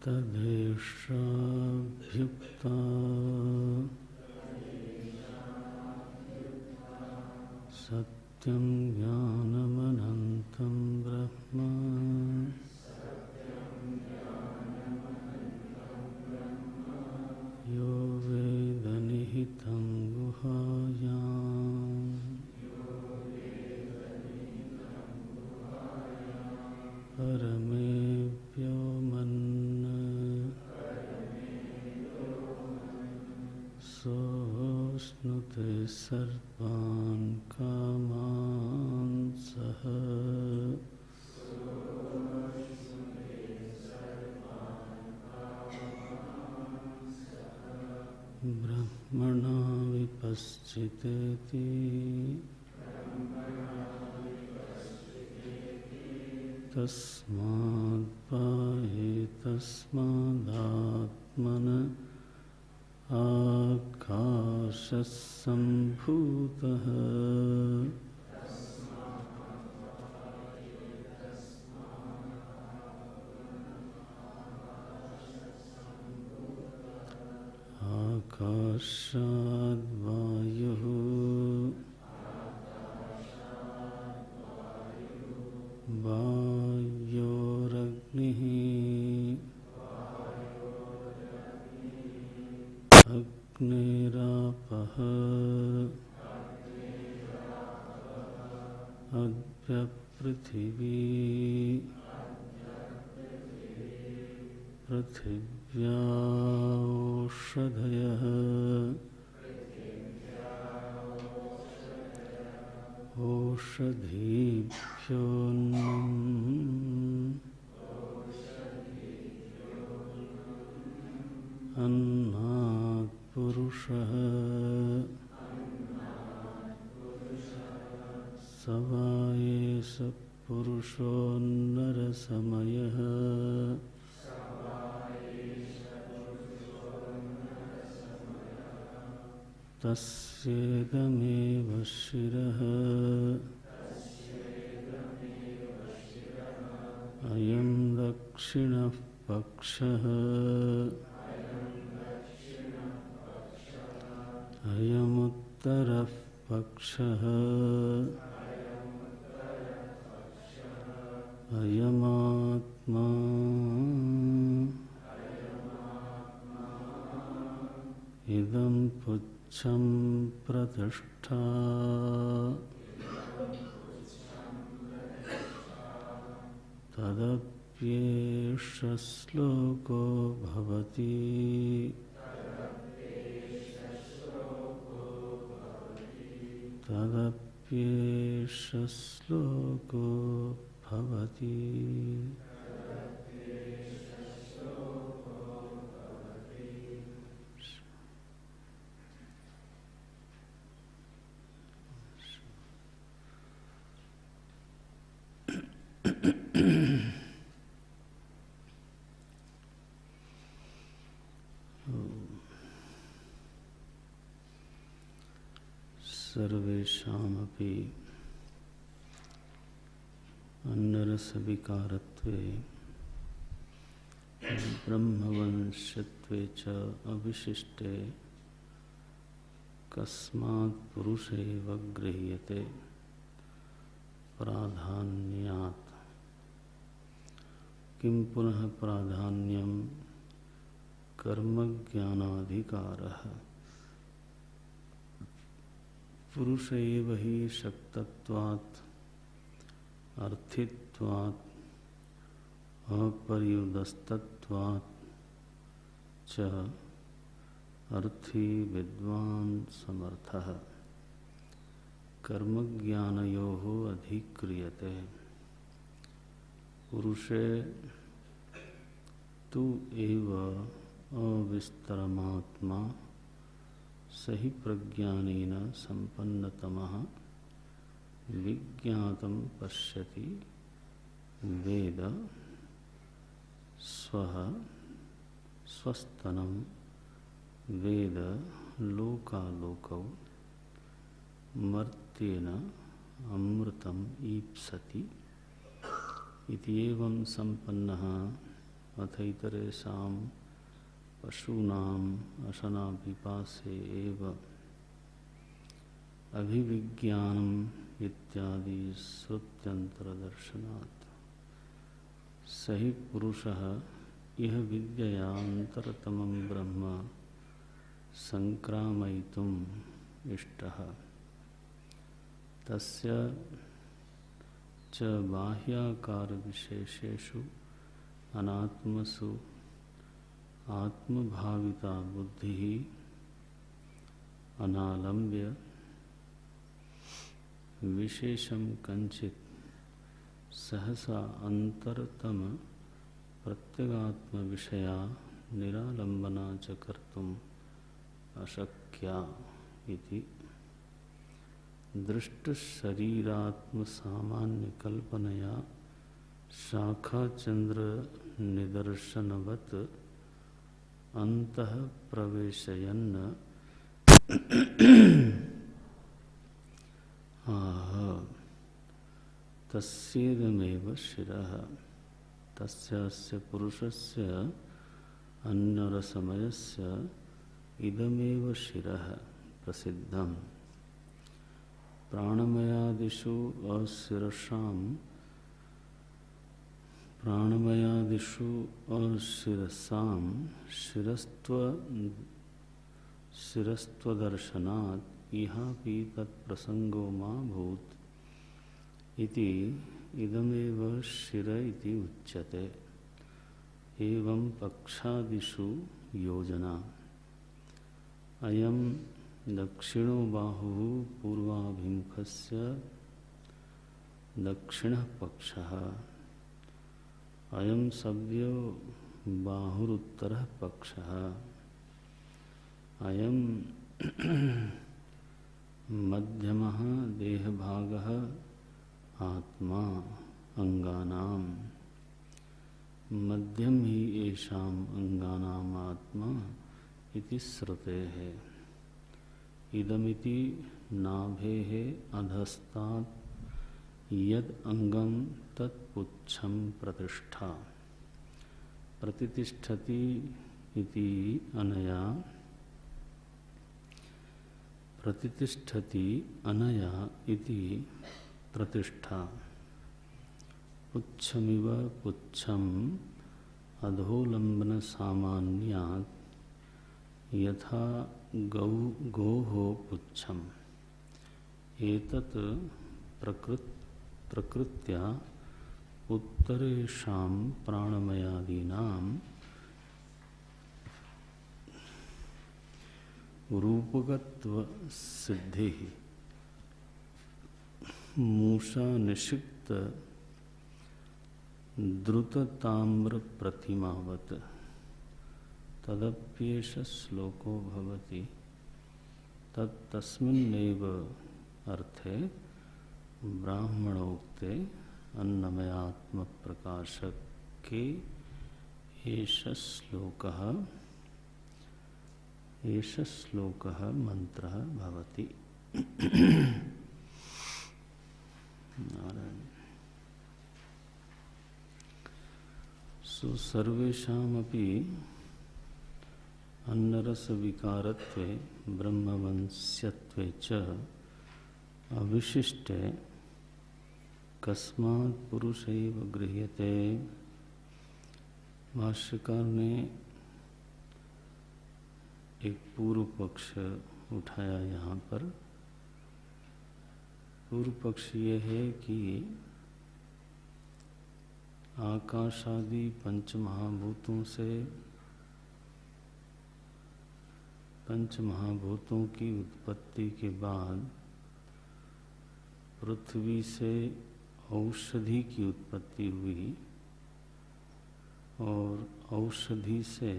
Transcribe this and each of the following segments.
तदेशाभ्युक्ता सत्यं ज्ञानमनन्तं ब्रह्म यो वेद निहितं गुहायाम् परमे व्योमन् सोऽश्नुते सर्वान् कामान् सः ब्रह्मणा विपश्चितेति तस्माद् पाहेतस्मादात्मन आकाशः सम्भूतः आकाशाद् वायुः वायोरग्निः अग्निरापः अद्यपृथिवी पृथिव्याओषधयः ओषधीभ्योऽन्नम् अन्नात् पुरुषः स वा एष पुरुषो नरसमयः तस्येदमेव शिरः अयं दक्षिणः पक्षः अयमुत्तरः पक्षः अयमात्मा इदं पुच्छं प्रतिष्ठा तदप्येष श्लोको भवति तदप्येष श्लोको भवति। सर्वेषामपि अन्नरसविकारत्वे ब्रह्मवंशत्वे च अविशिष्टे कस्मात् पुरुषेव गृह्यते प्राधान्यात्। किं पुनः प्राधान्यं कर्मज्ञानाधिकारः। पुरुष एव हि शक्तत्वात् अर्थित्वात् अपर्युदस्तत्वात् च अर्थी विद्वान् समर्थः कर्मज्ञानयोः अधिक्रियते। पुरुषे तु एव अविस्तरमात्मा सहि प्रज्ञानेन संपन्नतमः विज्ञातं पश्यति वेद स्वः स्वस्तनं वेद लोकालोकौ मर्त्येन अमृतम् ईप्सति इति एवं संपन्नः अथ इतरेषां पशूनाम् अशनापिपासे एव अभिविज्ञानम् इत्यादि श्रुत्यंतरदर्शनात् सहि पुरुषः इह विद्यया अंतरतमं ब्रह्म संक्रामयितुम् इष्टः तस्य च बाह्याकार विशेषेषु अनात्मसु आत्मभाविता बुद्धिः अनालम्ब्य विशेषं कंचित सहसा अंतरतम प्रत्यगात्म विषया निरालंबना च कर्तुम् अशक्या इति दृष्ट शरीरात्म सामान्य कल्पनया शाखा चंद्र निदर्शनवत अंतः प्रवेशयन् आह तस्येदमेव शिरः तस्यास्य पुरुषस्य अन्नरसमयस्य इदमेव शिरः प्रसिद्धम् प्राणमयादिषु अशिरसां शिरस्त्वदर्शनात् इहापि तत्प्रसंगो मा भूत् इति इदमेव शिर इति उच्यते एवं पक्षादिषु योजना अयं दक्षिणो बाहुः पूर्वाभिमुखस्य दक्षिणः पक्षः अयं सव्यो बाहुरुत्तरः पक्षः अयं मध्यमः देहभागः आत्मा अंगानां मध्यम ही येषाम् अंगानाम् आत्मा इति श्रुतेः इदमिति नाभेः अधस्तात् यद् अंगं तत्पुच्छं प्रतिष्ठा प्रतितिष्ठति इति अनया प्रतितिष्ठति अनया इति प्रतिष्ठा पुच्छमिव पुच्छम् अधोलंबन सामान्यात् यथा गोः पुच्छम् एतत् प्रकृत्या उत्तरेषां प्राणमयादीनां रूपगत्व सिद्धिः मूषा निषिक्त द्रुतताम्र प्रतिमावत तदप्येष श्लोको भवति तस्मिन्नेव अर्थे ब्राह्मणोक्ते अन्नमयात्म प्रकाशके एष श्लोकः मंत्रः भवति। सो सर्वेषामपि अन्नरस विकारत्वे ब्रह्मवंस्यत्वे च अविशिष्टे कस्मात् पुरुषैव गृह्यते। भाष्यकार ने एक पूर्व पक्ष उठाया यहाँ पर। पूर्व पक्ष ये है कि आकाशादि पंचमहाभूतों से पंचमहाभूतों की उत्पत्ति के बाद पृथ्वी से औषधि की उत्पत्ति हुई और औषधि से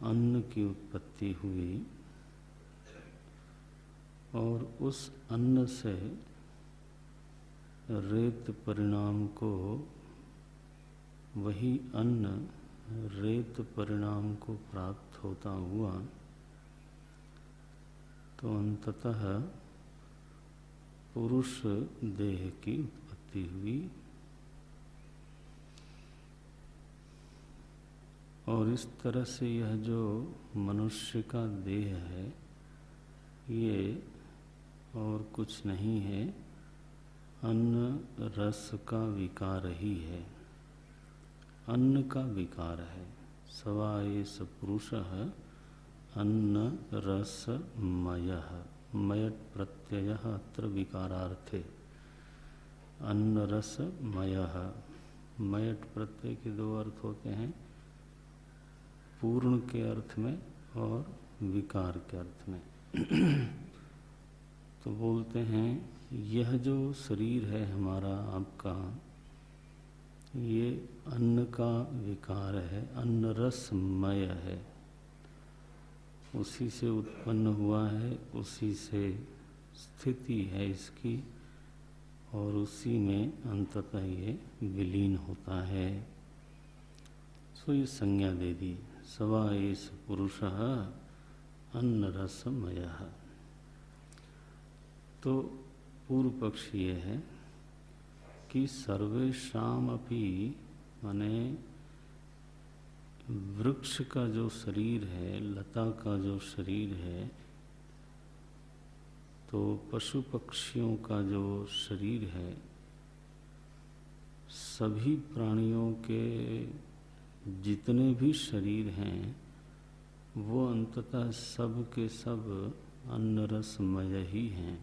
अन्न की उत्पत्ति हुई और उस अन्न से रेत परिणाम को वही अन्न रेत परिणाम को प्राप्त होता हुआ तो अंततः पुरुष देह की उत्पत्ति हुई। और इस तरह से यह जो मनुष्य का देह है ये और कुछ नहीं है, अन्न रस का विकार ही है, अन्न का विकार है। सवा एष पुरुषः अन्न रस मयः, मयट प्रत्ययः अत्र विकारार्थे। अन्न रस मयः, मयट प्रत्यय के दो अर्थ होते हैं, पूर्ण के अर्थ में और विकार के अर्थ में। तो बोलते हैं यह जो शरीर है हमारा आपका, ये अन्न का विकार है, अन्न रसमय है, उसी से उत्पन्न हुआ है, उसी से स्थिति है इसकी और उसी में अंततः ये विलीन होता है। सो ये संज्ञा दे दी, सवा एष पुरुषः अन्न रसमयः। तो पूर्व पक्ष ये है कि सर्वेषाम अपि, माने वृक्ष का जो शरीर है, लता का जो शरीर है, तो पशु पक्षियों का जो शरीर है, सभी प्राणियों के जितने भी शरीर हैं वो अंततः सब के सब अन्न रसमय ही हैं,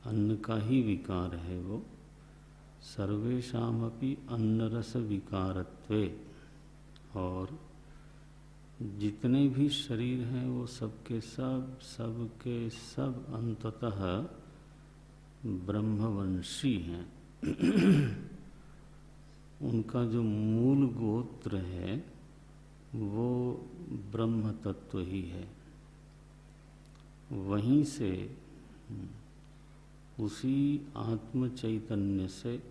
अन्न का ही विकार है वो। सर्वेषामपि अन्न रस विकारत्वे, और जितने भी शरीर हैं वो सबके सब अंततः ब्रह्मवंशी हैं। उनका जो मूल गोत्र है वो ब्रह्म तत्व ही है। वहीं से उसी आत्म चैतन्य से,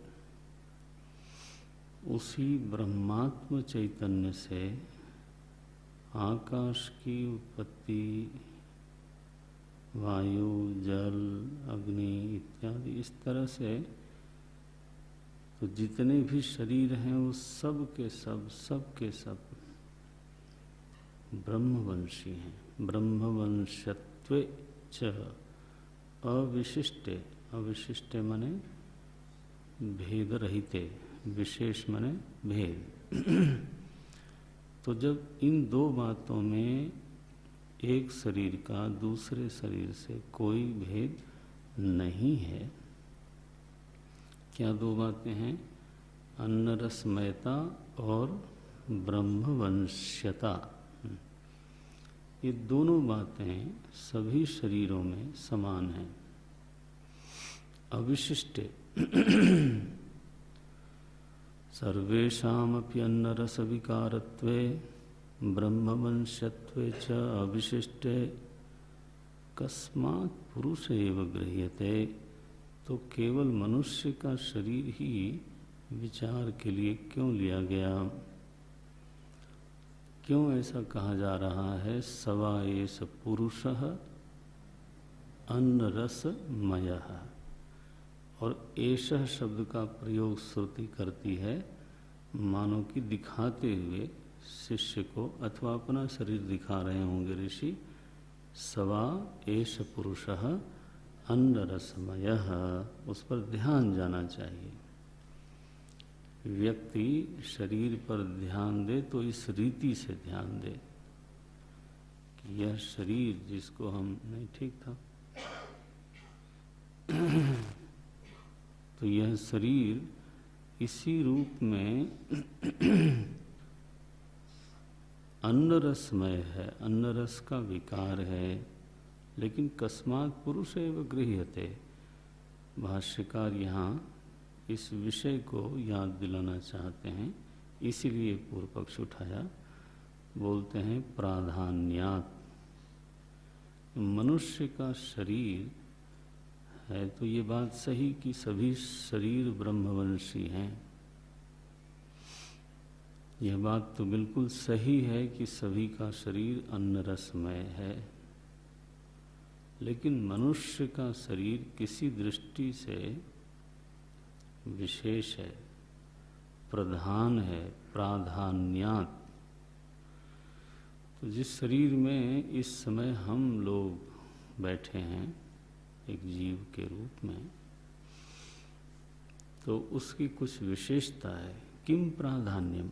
उसी ब्रह्मात्म चैतन्य से आकाश की उत्पत्ति, वायु, जल, अग्नि इत्यादि, इस तरह से तो जितने भी शरीर हैं वो सब के सब ब्रह्मवंशी हैं। ब्रह्मवंशत्वे च अविशिष्टे, अविशिष्टे माने भेद रहिते, विशेष माने भेद। तो जब इन दो बातों में एक शरीर का दूसरे शरीर से कोई भेद नहीं है, क्या दो बातें हैं? अन्न रसमयता और ब्रह्मवंश्यता। ये दोनों बातें सभी शरीरों में समान हैं। अविशिष्टे सर्वेषामपि अन्न रस विकारत्वे ब्रह्मवंश्यत्वे च अविशिष्टे कस्मात् पुरुष एव गृह्यते। तो केवल मनुष्य का शरीर ही विचार के लिए क्यों लिया गया? क्यों ऐसा कहा जा रहा है? सवा एष पुरुषः अन्न रसमयः। और एषः शब्द का प्रयोग श्रुति करती है मानो कि दिखाते हुए शिष्य को, अथवा अपना शरीर दिखा रहे होंगे ऋषि। सवा एष पुरुषः अन्न रसमयः, उस पर ध्यान जाना चाहिए। व्यक्ति शरीर पर ध्यान दे तो इस रीति से ध्यान दे कि यह शरीर जिसको हम, नहीं ठीक था, तो यह शरीर इसी रूप में अन्न रसमय है, अन्न रस का विकार है। लेकिन कस्मात् पुरुष एव गृह्यते। भाष्यकार यहाँ इस विषय को याद दिलाना चाहते हैं, इसीलिए पूर्व पक्ष उठाया। बोलते हैं प्राधान्यात्, मनुष्य का शरीर है तो ये बात सही कि सभी शरीर ब्रह्मवंशी हैं। यह बात तो बिल्कुल सही है कि सभी का शरीर अन्न रसमय है। लेकिन मनुष्य का शरीर किसी दृष्टि से विशेष है, प्रधान है, प्राधान्यात्। तो जिस शरीर में इस समय हम लोग बैठे हैं एक जीव के रूप में, तो उसकी कुछ विशेषता है। किम प्राधान्यम,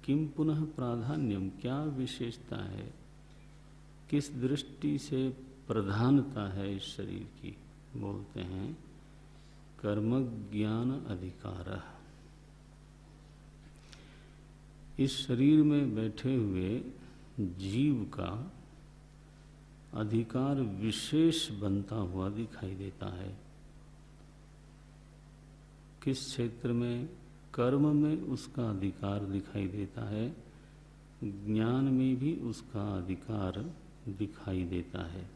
किम पुनः प्राधान्यम, क्या विशेषता है, किस दृष्टि से प्रधानता है इस शरीर की। बोलते हैं कर्म ज्ञान अधिकार। इस शरीर में बैठे हुए जीव का अधिकार विशेष बनता हुआ दिखाई देता है। किस क्षेत्र में? कर्म में उसका अधिकार दिखाई देता है, ज्ञान में भी उसका अधिकार दिखाई देता है।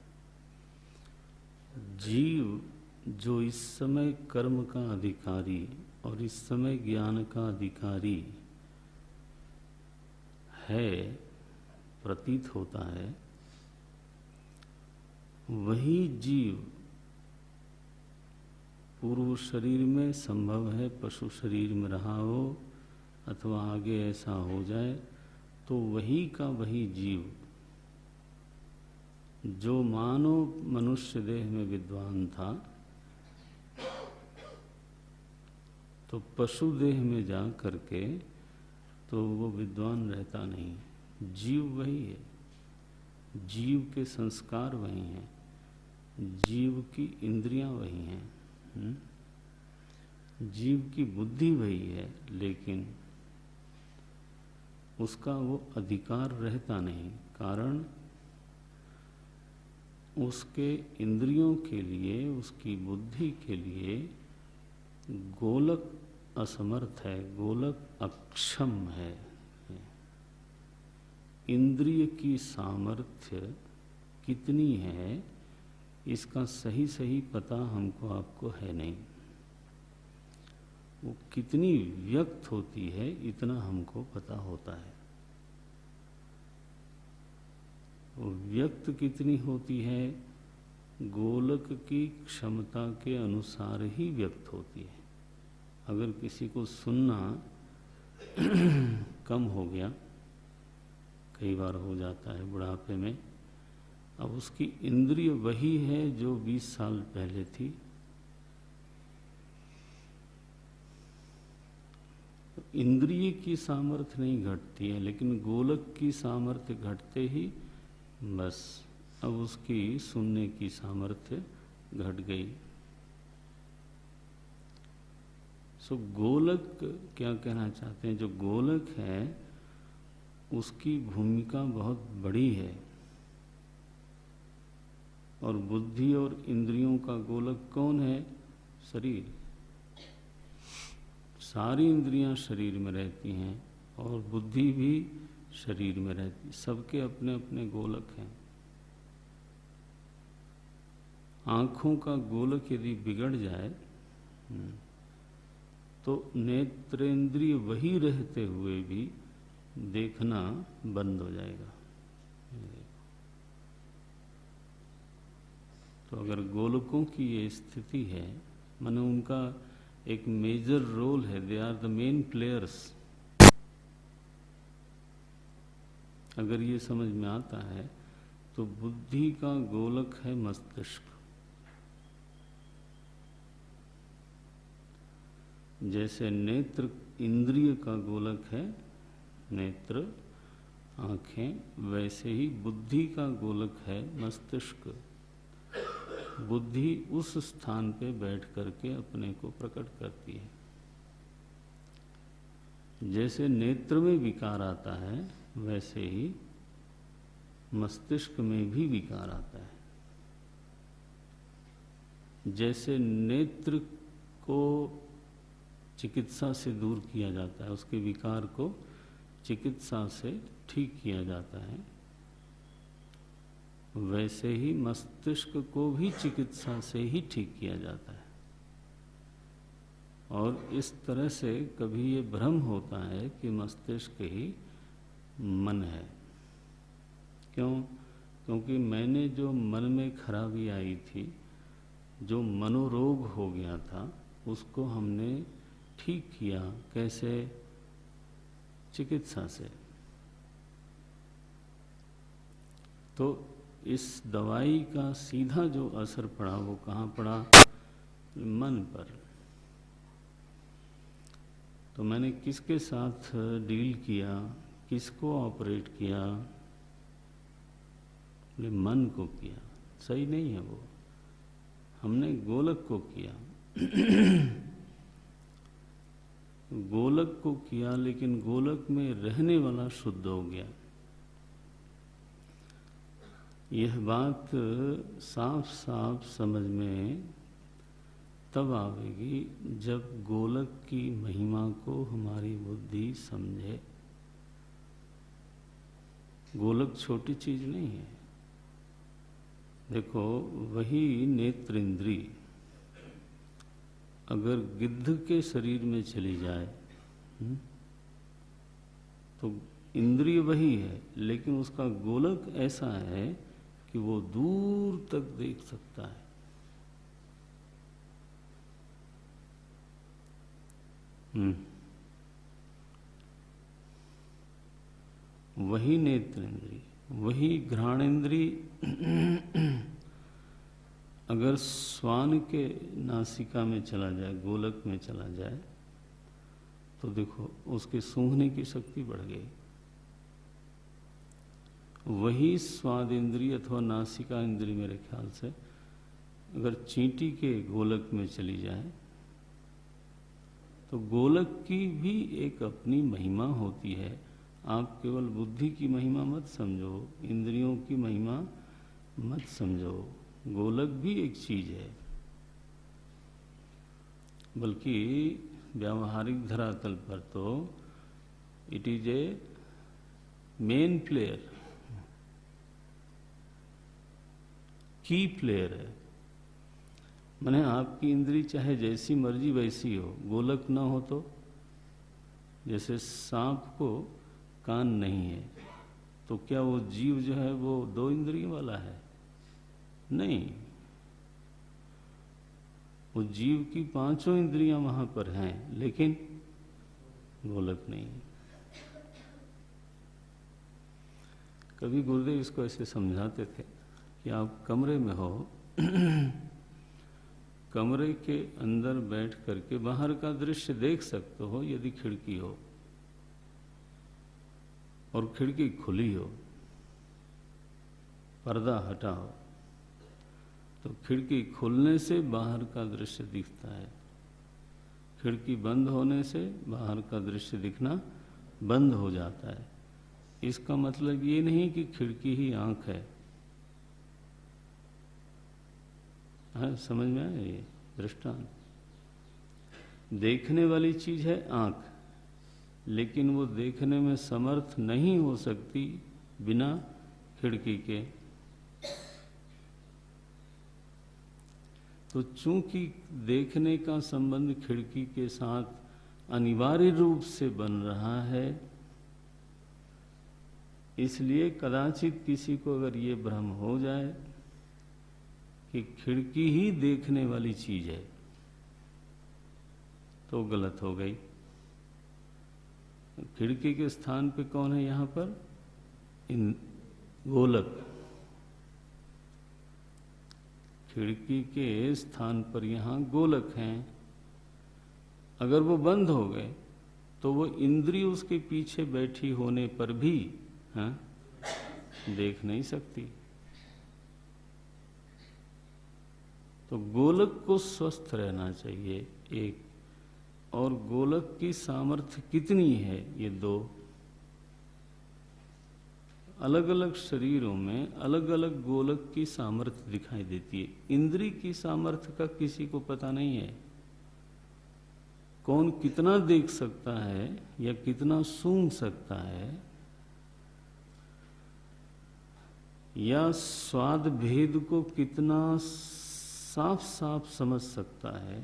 जीव जो इस समय कर्म का अधिकारी और इस समय ज्ञान का अधिकारी है, प्रतीत होता है, वही जीव पूर्व शरीर में संभव है पशु शरीर में रहा हो अथवा आगे ऐसा हो जाए, तो वही का वही जीव जो मानो मनुष्य देह में विद्वान था, तो पशु देह में जा करके तो वो विद्वान रहता नहीं। जीव वही है, जीव के संस्कार वही हैं, जीव की इंद्रियां वही हैं, जीव की बुद्धि वही है, लेकिन उसका वो अधिकार रहता नहीं। कारण उसके इंद्रियों के लिए, उसकी बुद्धि के लिए गोलक असमर्थ है, गोलक अक्षम है। इंद्रिय की सामर्थ्य कितनी है इसका सही सही पता हमको आपको है नहीं। वो कितनी व्यक्त होती है इतना हमको पता होता है। वो व्यक्त कितनी होती है, गोलक की क्षमता के अनुसार ही व्यक्त होती है। अगर किसी को सुनना कम हो गया, कई बार हो जाता है बुढ़ापे में, अब उसकी इंद्रिय वही है जो 20 साल पहले थी, तो इंद्रिय की सामर्थ्य नहीं घटती है, लेकिन गोलक की सामर्थ्य घटते ही बस अब उसकी सुनने की सामर्थ्य घट गई। सो गोलक क्या कहना चाहते हैं, जो गोलक है उसकी भूमिका बहुत बड़ी है, और बुद्धि और इंद्रियों का गोलक कौन है? शरीर। सारी इंद्रियां शरीर में रहती हैं और बुद्धि भी शरीर में रहती है, सबके अपने अपने गोलक हैं। आँखों का गोलक यदि बिगड़ जाए तो नेत्रेंद्रिय वही रहते हुए भी देखना बंद हो जाएगा। तो अगर गोलकों की ये स्थिति है, माने उनका एक मेजर रोल है, they are the main players. अगर ये समझ में आता है तो बुद्धि का गोलक है मस्तिष्क। जैसे नेत्र इंद्रिय का गोलक है नेत्र, आँखें, वैसे ही बुद्धि का गोलक है मस्तिष्क। बुद्धि उस स्थान पे बैठ करके अपने को प्रकट करती है। जैसे नेत्र में विकार आता है, वैसे ही मस्तिष्क में भी विकार आता है। जैसे नेत्र को चिकित्सा से दूर किया जाता है, उसके विकार को चिकित्सा से ठीक किया जाता है, वैसे ही मस्तिष्क को भी चिकित्सा से ही ठीक किया जाता है। और इस तरह से कभी ये भ्रम होता है कि मस्तिष्क ही मन है। क्यों? क्योंकि मैंने जो मन में खराबी आई थी, जो मनोरोग हो गया था, उसको हमने ठीक किया। कैसे? चिकित्सा से। तो इस दवाई का सीधा जो असर पड़ा वो कहाँ पड़ा? मन पर। तो मैंने किसके साथ डील किया, किसको ऑपरेट किया? मन को किया। सही नहीं है वो, हमने गोलक को किया। गोलक को किया, लेकिन गोलक में रहने वाला शुद्ध हो गया। यह बात साफ साफ समझ में तब आवेगी जब गोलक की महिमा को हमारी बुद्धि समझे। गोलक छोटी चीज नहीं है। देखो, वही नेत्र इंद्रिय अगर गिद्ध के शरीर में चली जाए तो इंद्रिय वही है, लेकिन उसका गोलक ऐसा है कि वो दूर तक देख सकता है। वही नेत्रेंद्रिय, वही घ्राणेंद्रिय अगर श्वान के नासिका में चला जाए, गोलक में चला जाए, तो देखो उसके सूंघने की शक्ति बढ़ गई। वही स्वाद इंद्रिय अथवा नासिका इंद्रिय मेरे ख्याल से अगर चींटी के गोलक में चली जाए, तो गोलक की भी एक अपनी महिमा होती है। आप केवल बुद्धि की महिमा मत समझो, इंद्रियों की महिमा मत समझो। गोलक भी एक चीज है, बल्कि व्यावहारिक धरातल पर तो it is a main player, की प्लेयर है। माने आपकी इंद्री चाहे जैसी मर्जी वैसी हो, गोलक ना हो तो, जैसे सांप को कान नहीं है तो क्या वो जीव जो है वो 2 इंद्रियों वाला है? नहीं, वो जीव की 5 इंद्रियां वहां पर हैं, लेकिन गोलक नहीं। कभी गुरुदेव इसको ऐसे समझाते थे कि आप कमरे में हो, कमरे के अंदर बैठ करके बाहर का दृश्य देख सकते हो यदि खिड़की हो, और खिड़की खुली हो, पर्दा हटा हो, तो खिड़की खुलने से बाहर का दृश्य दिखता है, खिड़की बंद होने से बाहर का दृश्य दिखना बंद हो जाता है। इसका मतलब ये नहीं कि खिड़की ही आंख है। हाँ, समझ में आया ये दृष्टांत? देखने वाली चीज है आंख, लेकिन वो देखने में समर्थ नहीं हो सकती बिना खिड़की के। तो चूंकि देखने का संबंध खिड़की के साथ अनिवार्य रूप से बन रहा है, इसलिए कदाचित किसी को अगर ये भ्रम हो जाए कि खिड़की ही देखने वाली चीज है, तो गलत हो गई। खिड़की के स्थान पे कौन है यहां पर? गोलक। खिड़की के स्थान पर यहां गोलक हैं। अगर वो बंद हो गए तो वो इंद्रिय उसके पीछे बैठी होने पर भी देख नहीं सकती। तो गोलक को स्वस्थ रहना चाहिए एक, और गोलक की सामर्थ्य कितनी है? ये 2 अलग अलग शरीरों में अलग अलग गोलक की सामर्थ्य दिखाई देती है। इंद्रिय की सामर्थ्य का किसी को पता नहीं है। कौन कितना देख सकता है या कितना सूंघ सकता है, या स्वाद भेद को कितना साफ साफ समझ सकता है,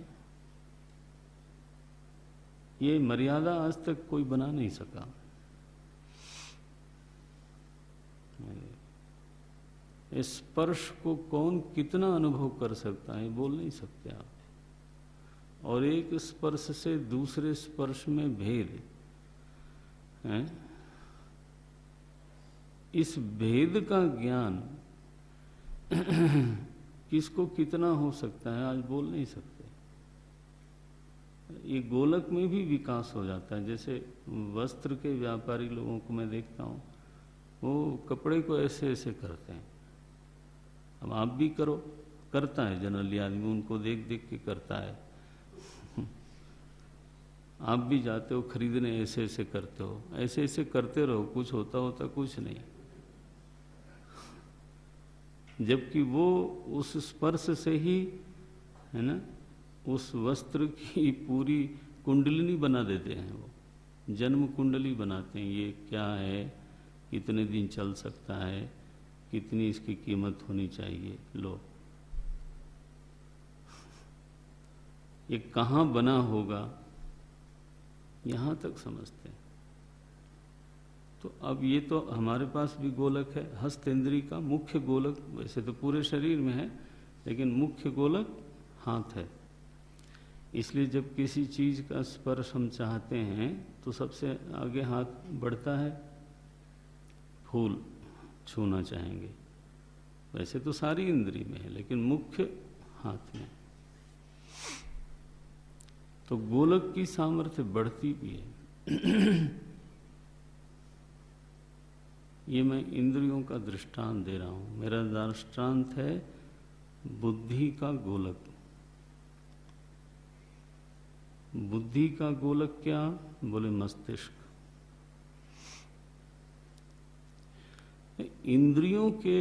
ये मर्यादा आज तक कोई बना नहीं सका। स्पर्श को कौन कितना अनुभव कर सकता है, बोल नहीं सकते आप। और एक स्पर्श से दूसरे स्पर्श में भेद है, इस भेद का ज्ञान किसको कितना हो सकता है आज बोल नहीं सकते। ये गोलक में भी विकास हो जाता है। जैसे वस्त्र के व्यापारी लोगों को मैं देखता हूँ, वो कपड़े को ऐसे ऐसे करते हैं। अब आप भी करो, करता है जनरली आदमी, उनको देख देख के करता है। आप भी जाते हो खरीदने, ऐसे ऐसे करते हो, ऐसे ऐसे करते रहो, कुछ होता होता कुछ नहीं। जबकि वो उस स्पर्श से ही, है ना, उस वस्त्र की पूरी कुंडलिनी बना देते हैं। वो जन्म कुंडली बनाते हैं। ये क्या है, कितने दिन चल सकता है, कितनी इसकी कीमत होनी चाहिए, लो ये कहाँ बना होगा, यहाँ तक समझते हैं। तो अब ये तो हमारे पास भी गोलक है, हस्त इंद्री का मुख्य गोलक, वैसे तो पूरे शरीर में है लेकिन मुख्य गोलक हाथ है। इसलिए जब किसी चीज का स्पर्श हम चाहते हैं तो सबसे आगे हाथ बढ़ता है। फूल छूना चाहेंगे, वैसे तो सारी इंद्री में है लेकिन मुख्य हाथ में। तो गोलक की सामर्थ्य बढ़ती भी है। ये मैं इंद्रियों का दृष्टांत दे रहा हूं। मेरा दृष्टांत है बुद्धि का गोलक। बुद्धि का गोलक क्या? बोले मस्तिष्क। इंद्रियों के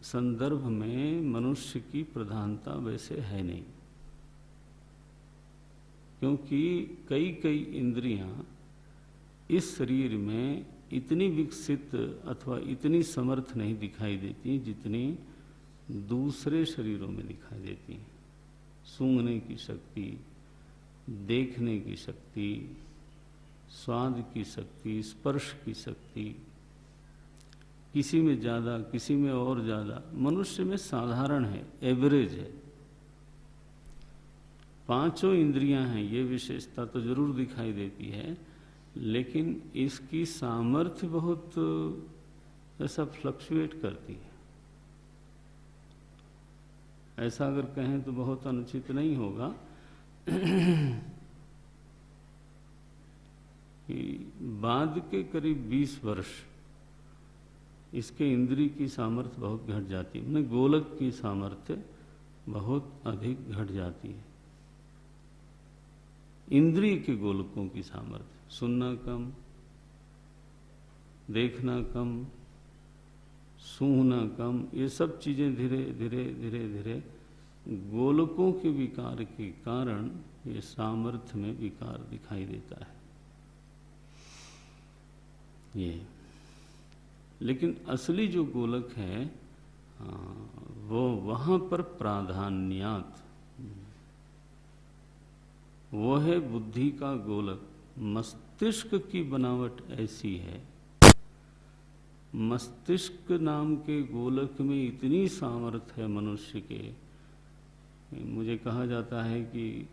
संदर्भ में मनुष्य की प्रधानता वैसे है नहीं, क्योंकि कई कई इंद्रियां इस शरीर में इतनी विकसित अथवा इतनी समर्थ नहीं दिखाई देती जितनी दूसरे शरीरों में दिखाई देती हैं। सूंघने की शक्ति, देखने की शक्ति, स्वाद की शक्ति, स्पर्श की शक्ति, किसी में ज़्यादा किसी में और ज़्यादा, मनुष्य में साधारण है, एवरेज है। पांचों इंद्रियां हैं, ये विशेषता तो जरूर दिखाई देती है, लेकिन इसकी सामर्थ्य बहुत ऐसा फ्लक्चुएट करती है। ऐसा अगर कहें तो बहुत अनुचित नहीं होगा कि बाद के करीब 20 वर्ष इसके इंद्रिय की सामर्थ्य बहुत घट जाती है, गोलक की सामर्थ्य बहुत अधिक घट जाती है। इंद्रिय के गोलकों की सामर्थ्य, सुनना कम, देखना कम, सूंघना कम, ये सब चीजें धीरे धीरे धीरे धीरे गोलकों के विकार के कारण ये सामर्थ्य में विकार दिखाई देता है। ये लेकिन असली जो गोलक है वो वहां पर प्राधान्यात, वो है बुद्धि का गोलक। मस्तिष्क की बनावट ऐसी है, मस्तिष्क नाम के गोलक में इतनी सामर्थ्य है मनुष्य के। मुझे कहा जाता है कि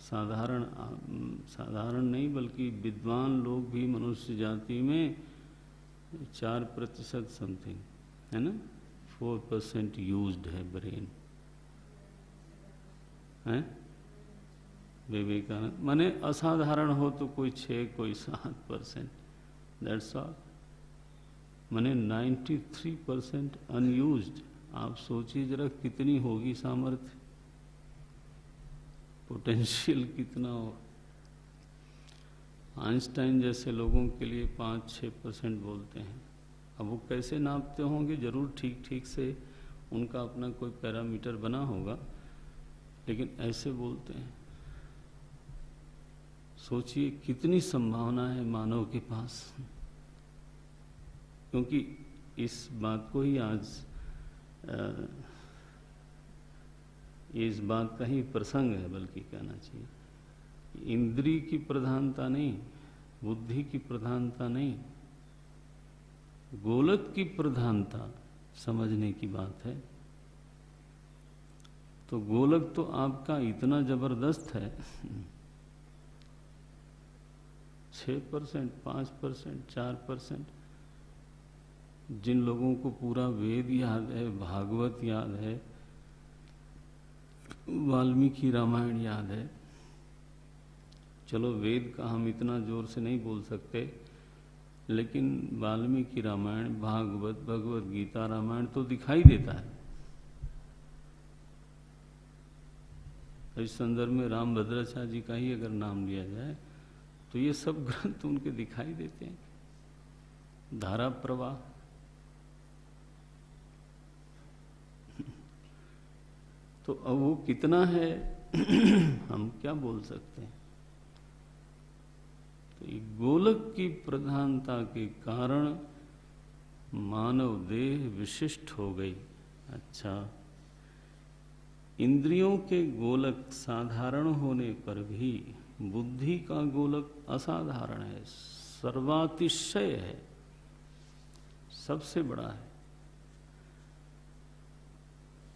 साधारण नहीं बल्कि विद्वान लोग भी मनुष्य जाति में 4% समथिंग, है ना, 4% यूज्ड है ब्रेन, है। विवेकानंद माने असाधारण हो तो कोई 6 कोई 7%, दैट्स ऑल। माने 93% अनयूज्ड। आप सोचिए जरा कितनी होगी सामर्थ्य, पोटेंशियल कितना हो। आइंस्टाइन जैसे लोगों के लिए 5-6% बोलते हैं। अब वो कैसे नापते होंगे, जरूर ठीक ठीक से उनका अपना कोई पैरामीटर बना होगा, लेकिन ऐसे बोलते हैं। सोचिए कितनी संभावना है मानव के पास। क्योंकि इस बात को ही आज इस बात का ही प्रसंग है, बल्कि कहना चाहिए इंद्रिय की प्रधानता नहीं, बुद्धि की प्रधानता नहीं, गोलक की प्रधानता समझने की बात है। तो गोलक तो आपका इतना जबरदस्त है, 6%, 5%, 4%, जिन लोगों को पूरा वेद याद है, भागवत याद है, वाल्मीकि रामायण याद है, चलो वेद का हम इतना जोर से नहीं बोल सकते, लेकिन वाल्मीकि रामायण, भागवत, भगवत गीता, रामायण तो दिखाई देता है। इस संदर्भ में रामभद्राचार्य जी का ही अगर नाम लिया जाए तो ये सब ग्रंथ उनके दिखाई देते हैं। धारा प्रवाह, तो अब वो कितना है हम क्या बोल सकते हैं। तो ये गोलक की प्रधानता के कारण मानव देह विशिष्ट हो गई। अच्छा, इंद्रियों के गोलक साधारण होने पर भी बुद्धि का गोलक असाधारण है, सर्वातिशय है, सबसे बड़ा है।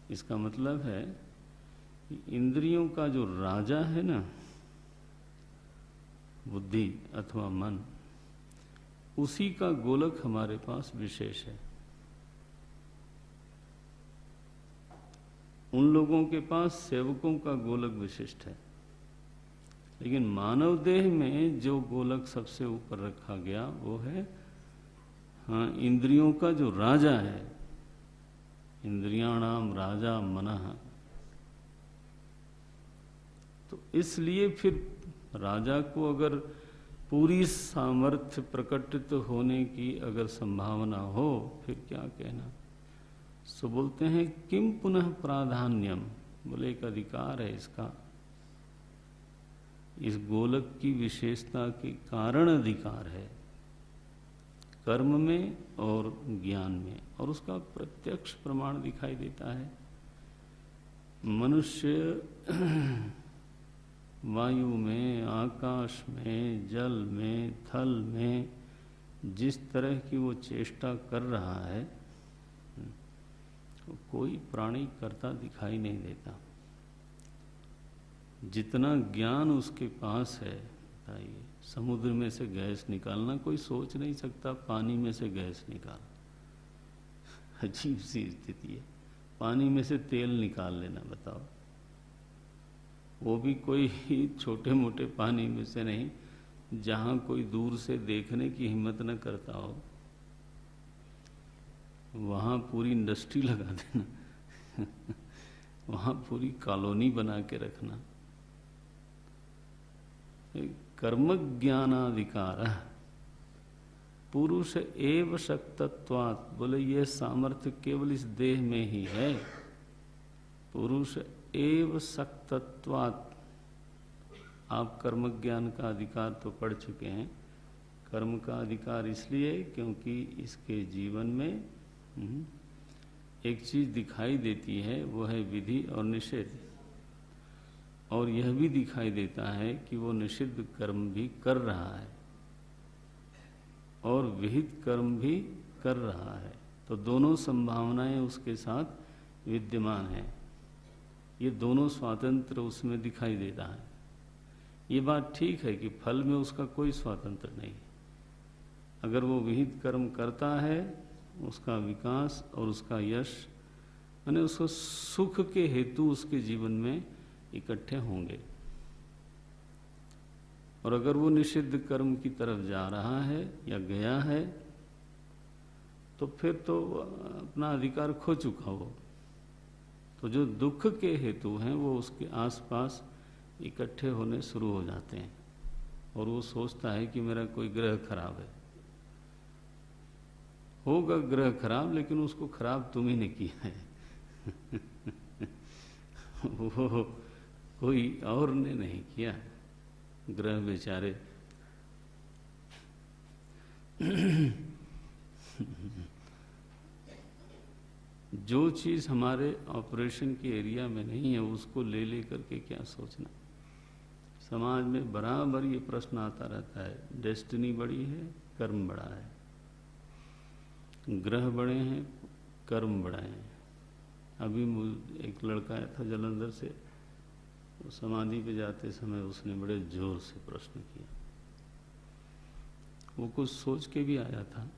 इसका मतलब है कि इंद्रियों का जो राजा है ना, बुद्धि अथवा मन, उसी का गोलक हमारे पास विशेष है। उन लोगों के पास सेवकों का गोलक विशिष्ट है, लेकिन मानव देह में जो गोलक सबसे ऊपर रखा गया वो है, हाँ, इंद्रियों का जो राजा है, इंद्रियाणाम राजा मनः। तो इसलिए फिर राजा को अगर पूरी सामर्थ्य प्रकटित होने की अगर संभावना हो, फिर क्या कहना। सो बोलते हैं किम पुनः प्राधान्यम, बोले एक अधिकार है इसका, इस गोलक की विशेषता के कारण अधिकार है, कर्म में और ज्ञान में, और उसका प्रत्यक्ष प्रमाण दिखाई देता है। मनुष्य वायु में, आकाश में, जल में, थल में जिस तरह की वो चेष्टा कर रहा है, तो कोई प्राणी करता दिखाई नहीं देता। जितना ज्ञान उसके पास है, बताइए, समुद्र में से गैस निकालना कोई सोच नहीं सकता, पानी में से गैस निकाल, अजीब सी स्थिति है। पानी में से तेल निकाल लेना, बताओ, वो भी कोई छोटे मोटे पानी में से नहीं, जहां कोई दूर से देखने की हिम्मत न करता हो, वहां पूरी इंडस्ट्री लगा देना वहां पूरी कॉलोनी बना के रखना। कर्म ज्ञानाधिकार पुरुष एव शक्तत्वात्, बोले ये सामर्थ्य केवल इस देह में ही है। पुरुष एव शक्तत्वात्, आप कर्म ज्ञान का अधिकार तो पढ़ चुके हैं। कर्म का अधिकार इसलिए क्योंकि इसके जीवन में एक चीज दिखाई देती है, वो है विधि और निषेध, और यह भी दिखाई देता है कि वो निषिद्ध कर्म भी कर रहा है और विहित कर्म भी कर रहा है, तो दोनों संभावनाएं उसके साथ विद्यमान हैं। ये दोनों स्वातंत्र उसमें दिखाई देता है। ये बात ठीक है कि फल में उसका कोई स्वातंत्र नहीं। अगर वो विहित कर्म करता है, उसका विकास और उसका यश, माने उसको सुख के हेतु उसके जीवन में इकट्ठे होंगे। और अगर वो निषिद्ध कर्म की तरफ जा रहा है या गया है, तो फिर तो अपना अधिकार खो चुका हो। तो जो दुख के हेतु हैं वो उसके आसपास इकट्ठे होने शुरू हो जाते हैं, और वो सोचता है कि मेरा कोई ग्रह खराब है। होगा ग्रह खराब, लेकिन उसको खराब तुम ही ने किया है वो कोई और ने नहीं किया। ग्रह बेचारे जो चीज हमारे ऑपरेशन के एरिया में नहीं है, उसको ले ले करके क्या सोचना। समाज में बराबर ये प्रश्न आता रहता है, डेस्टिनी बड़ी है, कर्म बड़ा है, ग्रह बड़े हैं, कर्म बड़ा है। अभी एक लड़का आया था जलंधर से, वो समाधि पे जाते समय उसने बड़े जोर से प्रश्न किया। वो कुछ सोच के भी आया था,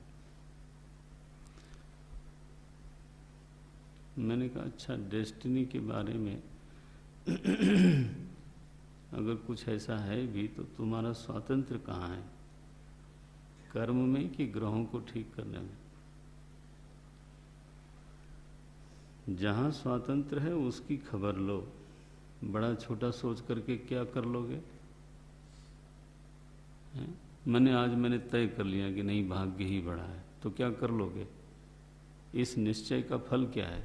मैंने कहा अच्छा, डेस्टिनी के बारे में अगर कुछ ऐसा है भी तो तुम्हारा स्वातंत्र कहाँ है, कर्म में कि ग्रहों को ठीक करने में? जहाँ स्वातंत्र है उसकी खबर लो, बड़ा छोटा सोच करके क्या कर लोगे? मैंने तय कर लिया कि नहीं, भाग्य ही बड़ा है, तो क्या कर लोगे? इस निश्चय का फल क्या है?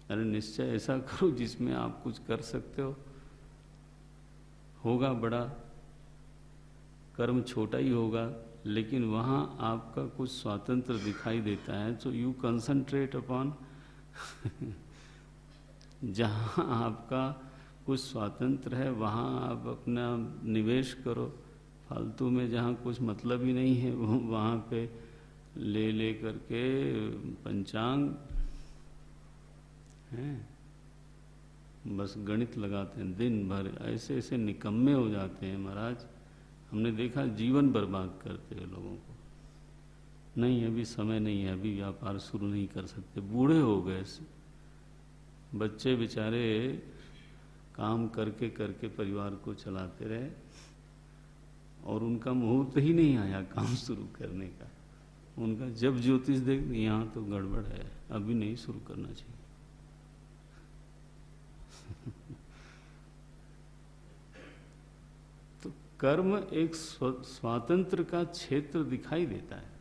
अरे निश्चय ऐसा करो जिसमें आप कुछ कर सकते हो। होगा बड़ा, कर्म छोटा ही होगा, लेकिन वहाँ आपका कुछ स्वतंत्र दिखाई देता है, तो यू कंसंट्रेट अपॉन जहाँ आपका कुछ स्वातंत्र है वहाँ आप अपना निवेश करो। फालतू में जहाँ कुछ मतलब ही नहीं है वहाँ पे ले करके पंचांग हैं, बस गणित लगाते हैं दिन भर। ऐसे ऐसे निकम्मे हो जाते हैं महाराज, हमने देखा जीवन बर्बाद करते हैं लोगों को। नहीं अभी समय नहीं है, अभी व्यापार शुरू नहीं कर सकते, बूढ़े हो गए। बच्चे बेचारे काम करके करके परिवार को चलाते रहे और उनका मुहूर्त ही नहीं आया काम शुरू करने का। उनका जब ज्योतिष देख, यहाँ तो गड़बड़ है, अभी नहीं शुरू करना चाहिए। तो कर्म एक स्वातंत्र का क्षेत्र दिखाई देता है।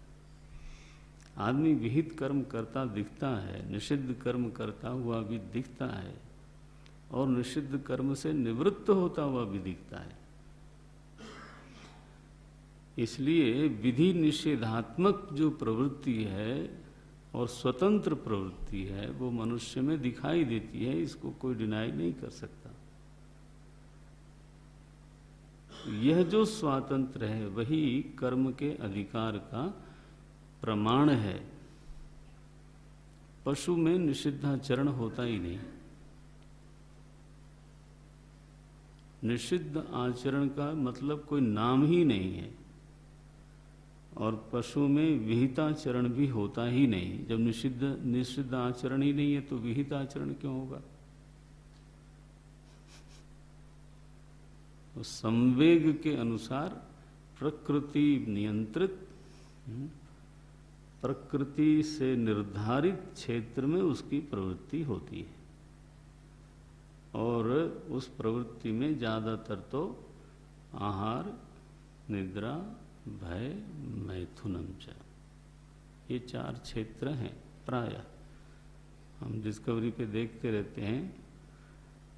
आदमी विहित कर्म करता दिखता है, निषिद्ध कर्म करता हुआ भी दिखता है, और निषिद्ध कर्म से निवृत्त होता हुआ भी दिखता है। इसलिए विधि निषेधात्मक जो प्रवृत्ति है और स्वतंत्र प्रवृत्ति है वो मनुष्य में दिखाई देती है, इसको कोई डिनाई नहीं कर सकता। यह जो स्वातंत्र है वही कर्म के अधिकार का प्रमाण है। पशु में निषिद्धाचरण होता ही नहीं। निषिद्ध आचरण का मतलब कोई नाम ही नहीं है, और पशु में विहिताचरण भी होता ही नहीं। जब निषिद्ध आचरण ही नहीं है तो विहित आचरण क्यों होगा? तो संवेग के अनुसार प्रकृति नियंत्रित, प्रकृति से निर्धारित क्षेत्र में उसकी प्रवृत्ति होती है, और उस प्रवृत्ति में ज़्यादातर तो आहार, निद्रा, भय, मैथुनम च, ये 4 क्षेत्र हैं। प्रायः हम डिस्कवरी पे देखते रहते हैं,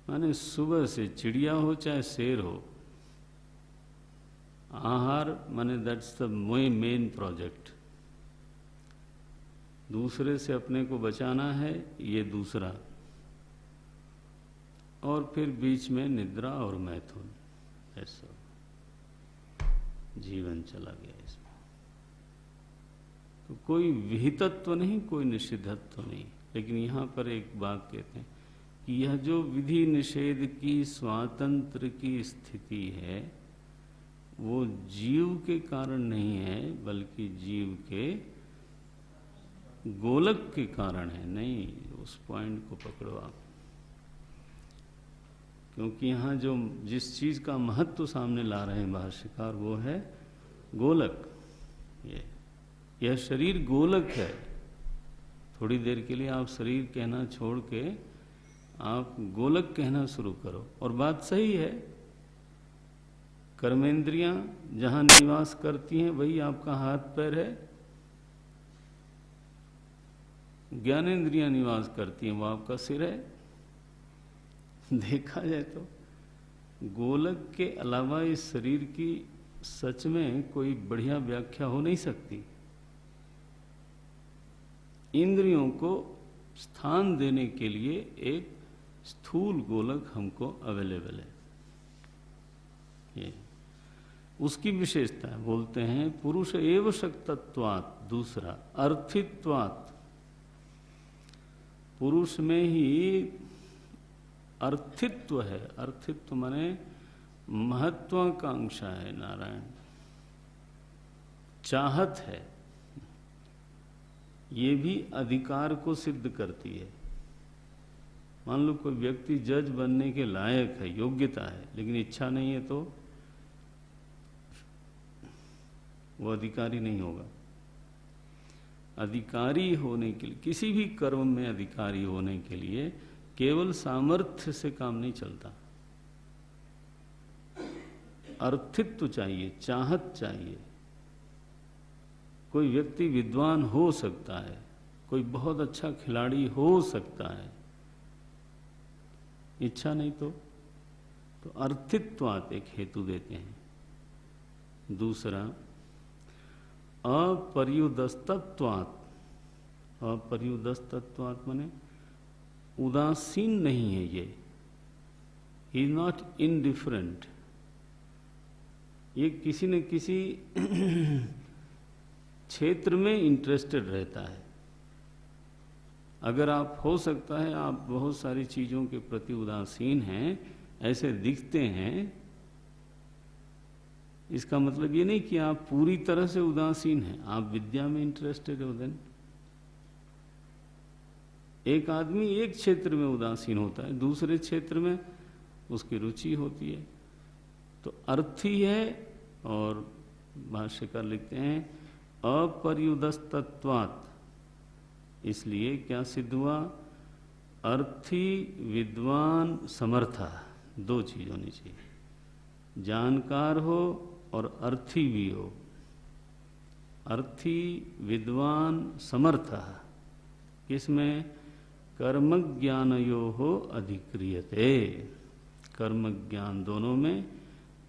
माने सुबह से चिड़िया हो चाहे शेर हो, आहार माने दैट्स द मेन प्रोजेक्ट। दूसरे से अपने को बचाना है, ये दूसरा, और फिर बीच में निद्रा और मैथुन, ऐसा जीवन चला गया इसमें। तो कोई विहितत्व नहीं, कोई निषिद्धत्व नहीं। लेकिन यहाँ पर एक बात कहते हैं कि यह जो विधि निषेध की स्वातंत्र की स्थिति है वो जीव के कारण नहीं है, बल्कि जीव के गोलक के कारण है। नहीं, उस पॉइंट को पकड़ो आप, क्योंकि यहाँ जो जिस चीज का महत्व सामने ला रहे हैं भाष्यकार वो है गोलक। यह शरीर गोलक है। थोड़ी देर के लिए आप शरीर कहना छोड़ के आप गोलक कहना शुरू करो, और बात सही है। कर्मेंद्रियां जहां निवास करती हैं वही आपका हाथ पैर है। ज्ञानेंद्रियां निवास करती हैं वो आपका सिर है। देखा जाए तो गोलक के अलावा इस शरीर की सच में कोई बढ़िया व्याख्या हो नहीं सकती। इंद्रियों को स्थान देने के लिए एक स्थूल गोलक हमको अवेलेबल है। ये उसकी विशेषता है। बोलते हैं पुरुष एव शक्तत्वात्, दूसरा अर्थित्वात्, पुरुष में ही अर्थित्व है। अर्थित्व माने महत्वाकांक्षा है, नारायण चाहत है। ये भी अधिकार को सिद्ध करती है। मान लो कोई व्यक्ति जज बनने के लायक है, योग्यता है, लेकिन इच्छा नहीं है, तो वो अधिकारी नहीं होगा। अधिकारी होने के लिए, किसी भी कर्म में अधिकारी होने के लिए केवल सामर्थ्य से काम नहीं चलता, अर्थित्व चाहिए, चाहत चाहिए। कोई व्यक्ति विद्वान हो सकता है, कोई बहुत अच्छा खिलाड़ी हो सकता है, इच्छा नहीं तो अर्थित्वात एक हेतु देते हैं। दूसरा अपर्युदस्तत्वात्, अपर्युदस्तत्वात् माने उदासीन नहीं है, ये इज नॉट इनडिफरेंट, ये किसी न किसी क्षेत्र में इंटरेस्टेड रहता है। अगर आप, हो सकता है आप बहुत सारी चीजों के प्रति उदासीन हैं, ऐसे दिखते हैं, इसका मतलब ये नहीं कि आप पूरी तरह से उदासीन हैं, आप विद्या में इंटरेस्टेड हो। देन एक आदमी एक क्षेत्र में उदासीन होता है, दूसरे क्षेत्र में उसकी रुचि होती है, तो अर्थ ही है। और भाष्यकार लिखते हैं अपर्युदस्तत्वात्, इसलिए क्या सिद्ध हुआ? अर्थी विद्वान समर्था, दो चीज होनी चाहिए, जानकार हो और अर्थी भी हो। अर्थी विद्वान समर्था किसमें? कर्म ज्ञानयो हो अधिक्रियते, कर्म ज्ञान दोनों में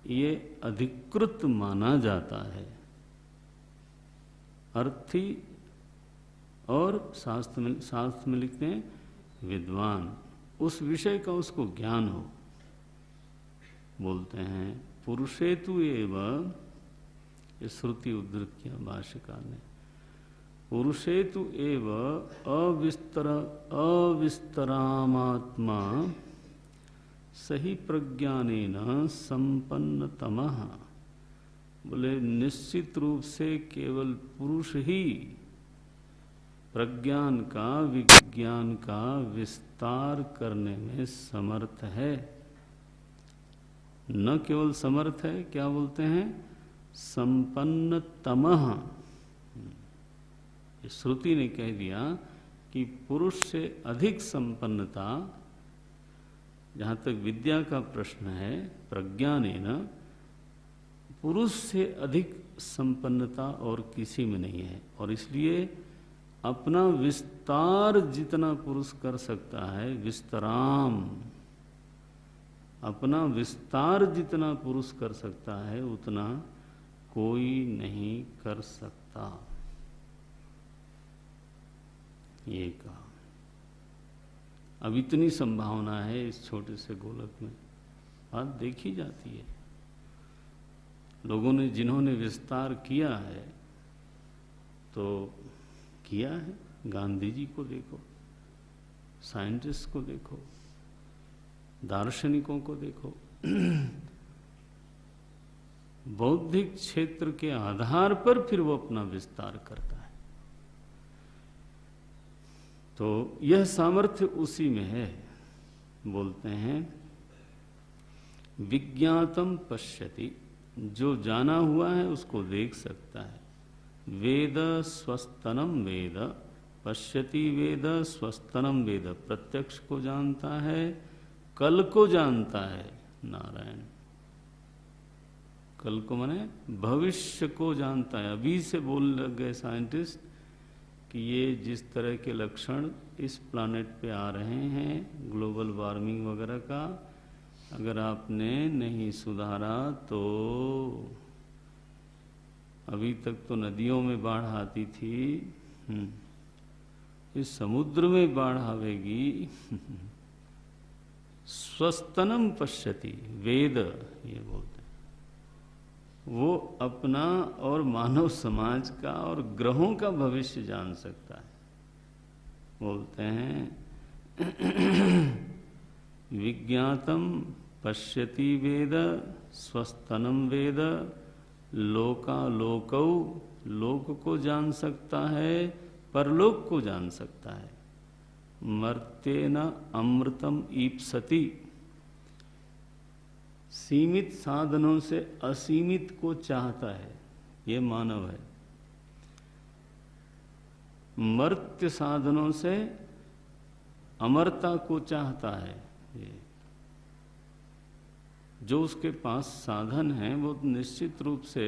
ये अधिकृत माना जाता है। अर्थी और शास्त्र में लिखते हैं विद्वान, उस विषय का उसको ज्ञान हो। बोलते हैं पुरुषेतु एव, ये श्रुति उद्धृत किया भाष्यकार ने, पुरुषेतु एव अविस्तरामात्मा सही प्रज्ञानेन संपन्नतमः। बोले निश्चित रूप से केवल पुरुष ही प्रज्ञान का, विज्ञान का विस्तार करने में समर्थ है। न केवल समर्थ है, क्या बोलते हैं? संपन्नतमः। श्रुति ने कह दिया कि पुरुष से अधिक संपन्नता, जहाँ तक विद्या का प्रश्न है, प्रज्ञानेन, पुरुष से अधिक संपन्नता और किसी में नहीं है। और इसलिए अपना विस्तार जितना पुरुष कर सकता है, विस्तराम, अपना विस्तार जितना पुरुष कर सकता है, उतना कोई नहीं कर सकता। ये कहा। अब इतनी संभावना है इस छोटे से गोलक में, बात देखी जाती है। लोगों ने, जिन्होंने विस्तार किया है, तो किया है। गांधी जी को देखो, साइंटिस्ट को देखो, दार्शनिकों को देखो, बौद्धिक क्षेत्र के आधार पर फिर वो अपना विस्तार करता है। तो यह सामर्थ्य उसी में है। बोलते हैं विज्ञातम पश्यति, जो जाना हुआ है उसको देख सकता है। वेद स्वस्तनम वेद पश्यति, वेद स्वस्तनम वेद, प्रत्यक्ष को जानता है, कल को जानता है। नारायण, कल को माने भविष्य को जानता है। अभी से बोल लग गए साइंटिस्ट कि ये जिस तरह के लक्षण इस प्लानेट पे आ रहे हैं, ग्लोबल वार्मिंग वगैरह का, अगर आपने नहीं सुधारा तो अभी तक तो नदियों में बाढ़ आती थी, इस समुद्र में बाढ़ आवेगी। स्वस्तनम पश्यति, वेद ये बोलते हैं। वो अपना और मानव समाज का और ग्रहों का भविष्य जान सकता है। बोलते हैं विज्ञातम पश्यति वेद स्वस्तनम वेद, लोका लोकौ, लोक को जान सकता है, परलोक को जान सकता है। मर्त्येन अमृतम ईप्सति, सीमित साधनों से असीमित को चाहता है, ये मानव है। मर्त्य साधनों से अमरता को चाहता है। ये जो उसके पास साधन हैं वो निश्चित रूप से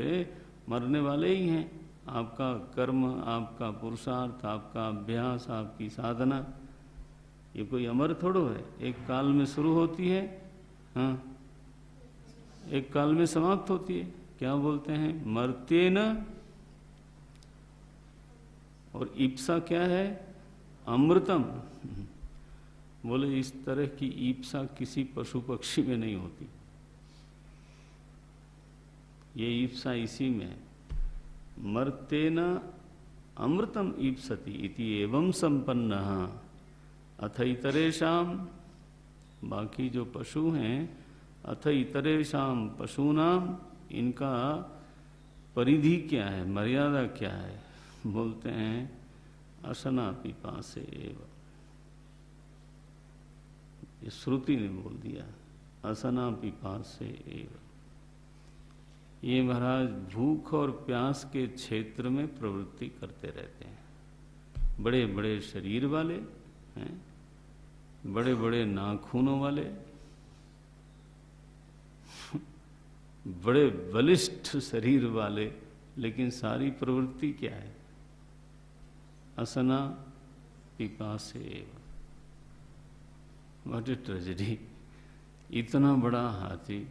मरने वाले ही हैं। आपका कर्म, आपका पुरुषार्थ, आपका अभ्यास, आपकी साधना, ये कोई अमर थोड़ो है। एक काल में शुरू होती है, हाँ, एक काल में समाप्त होती है। क्या बोलते हैं? मर्त्येन, और ईप्सा क्या है? अमृतम। बोले इस तरह की ईप्सा किसी पशु पक्षी में नहीं होती, ये ईप्सा इसी में है। मर्त्येन अमृतम ईप्सति इति एवं संपन्नः अथ इतरेषाम, बाकी जो पशु हैं, अथ इतरेषाम पशूनाम, इनका परिधि क्या है, मर्यादा क्या है? बोलते हैं असना पिपासे एव। ये श्रुति ने बोल दिया, असना पिपासे एव। ये महाराज भूख और प्यास के क्षेत्र में प्रवृत्ति करते रहते हैं। बड़े बड़े शरीर वाले हैं, बड़े बड़े नाखूनों वाले, बड़े बलिष्ठ शरीर वाले, लेकिन सारी प्रवृत्ति क्या है? असना पिपासे। What a tragedy! इतना बड़ा हाथी,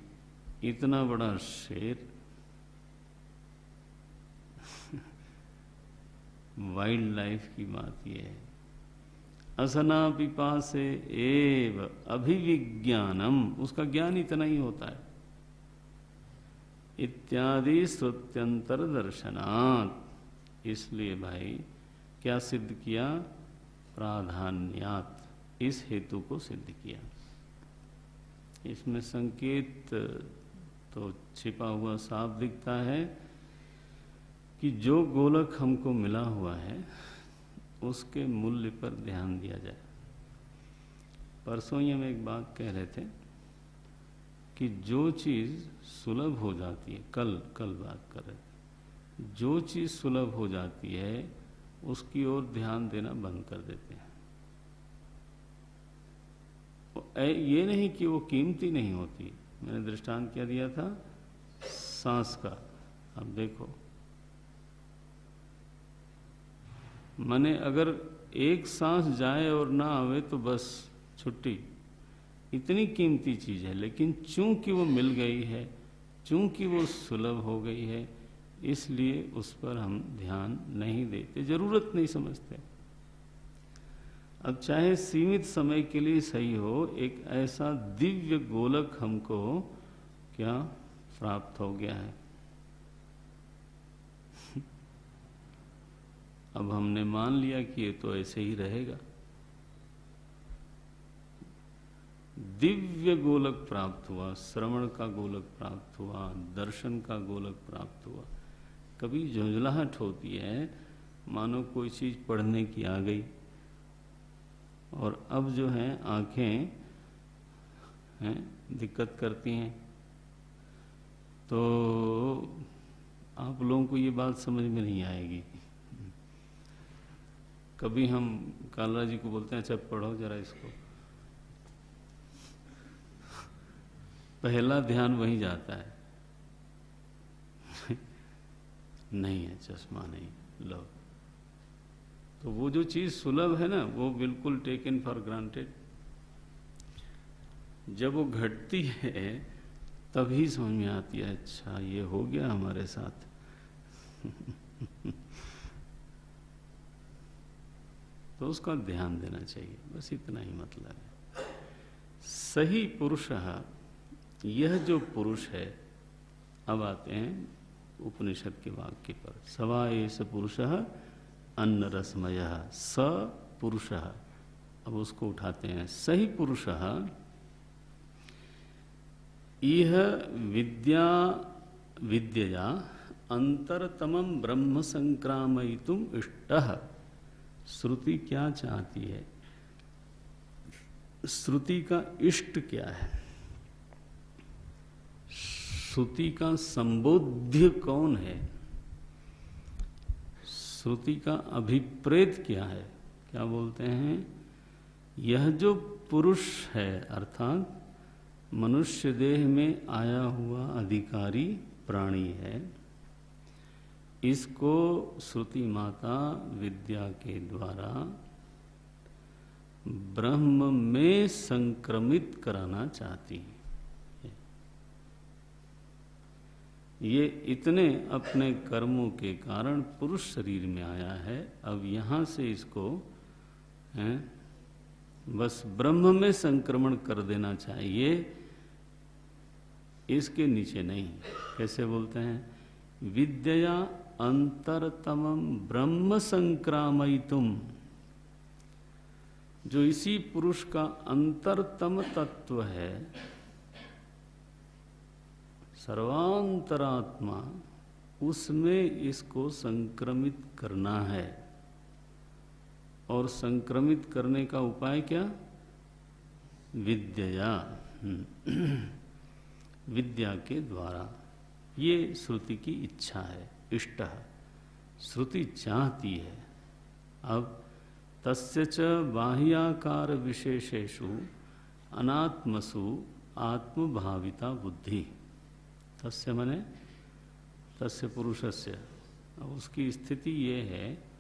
इतना बड़ा शेर, वाइल्ड लाइफ की बात यह है। असना पिपासे एव अभिविज्ञानम, उसका ज्ञान इतना ही होता है। इत्यादि श्रुत्यंतर दर्शनात्, इसलिए भाई क्या सिद्ध किया? प्राधान्यात, इस हेतु को सिद्ध किया। इसमें संकेत तो छिपा हुआ साफ दिखता है कि जो गोलक हमको मिला हुआ है उसके मूल्य पर ध्यान दिया जाए। परसों ही हम एक बात कह रहे थे कि जो चीज़ सुलभ हो जाती है, कल बात कर रहे थे, जो चीज़ सुलभ हो जाती है उसकी ओर ध्यान देना बंद कर देते हैं। ये नहीं कि वो कीमती नहीं होती। मैंने दृष्टांत क्या दिया था? सांस का। अब देखो, माने अगर एक सांस जाए और ना आवे तो बस छुट्टी। इतनी कीमती चीज है, लेकिन चूंकि वो मिल गई है, चूंकि वो सुलभ हो गई है, इसलिए उस पर हम ध्यान नहीं देते, जरूरत नहीं समझते। अब चाहे सीमित समय के लिए सही हो, एक ऐसा दिव्य गोलक हमको क्या प्राप्त हो गया है। अब हमने मान लिया कि ये तो ऐसे ही रहेगा। दिव्य गोलक प्राप्त हुआ, श्रवण का गोलक प्राप्त हुआ, दर्शन का गोलक प्राप्त हुआ। कभी झुंझलाहट होती है, मानो कोई चीज पढ़ने की आ गई, और अब जो है आंखें हैं दिक्कत करती हैं। तो आप लोगों को ये बात समझ में नहीं आएगी। कभी हम कालरा जी को बोलते हैं, अच्छा पढ़ो जरा इसको, पहला ध्यान वहीं जाता है। नहीं है, चश्मा नहीं, लो। तो वो जो चीज सुलभ है ना, वो बिल्कुल टेकन फॉर ग्रांटेड। जब वो घटती है तभी समझ में आती है, अच्छा ये हो गया हमारे साथ। तो उसका ध्यान देना चाहिए, बस इतना ही मतलब है। सही पुरुष, यह जो पुरुष है, अब आते हैं उपनिषद के वाक्य पर। सवा एष पुरुषः अन्न रसमयः स पुरुषः। अब उसको उठाते हैं। सही पुरुषः इह विद्यया अंतरतमं ब्रह्म संक्रामयितुम इष्टः। श्रुति क्या चाहती है, श्रुति का इष्ट क्या है, श्रुति का संबोध्य कौन है, श्रुति का अभिप्रेत क्या है। क्या बोलते हैं, यह जो पुरुष है अर्थात मनुष्य देह में आया हुआ अधिकारी प्राणी है, इसको श्रुति माता विद्या के द्वारा ब्रह्म में संक्रमित कराना चाहती है। ये इतने अपने कर्मों के कारण पुरुष शरीर में आया है, अब यहाँ से इसको बस ब्रह्म में संक्रमण कर देना चाहिए, इसके नीचे नहीं। कैसे बोलते हैं, विद्या अंतरतमं ब्रह्म संक्रामयितुम, जो इसी पुरुष का अंतरतम तत्व है, सर्वांतरात्मा, उसमें इसको संक्रमित करना है। और संक्रमित करने का उपाय क्या, विद्या, विद्या के द्वारा। ये श्रुति की इच्छा है, इष्ट है, श्रुति चाहती है। अब तस्य च बाह्याकार विशेषेषु अनात्मसु आत्मभाविता बुद्धि, तस्य मने तस्य पुरुषस्य, उसकी स्थिति ये है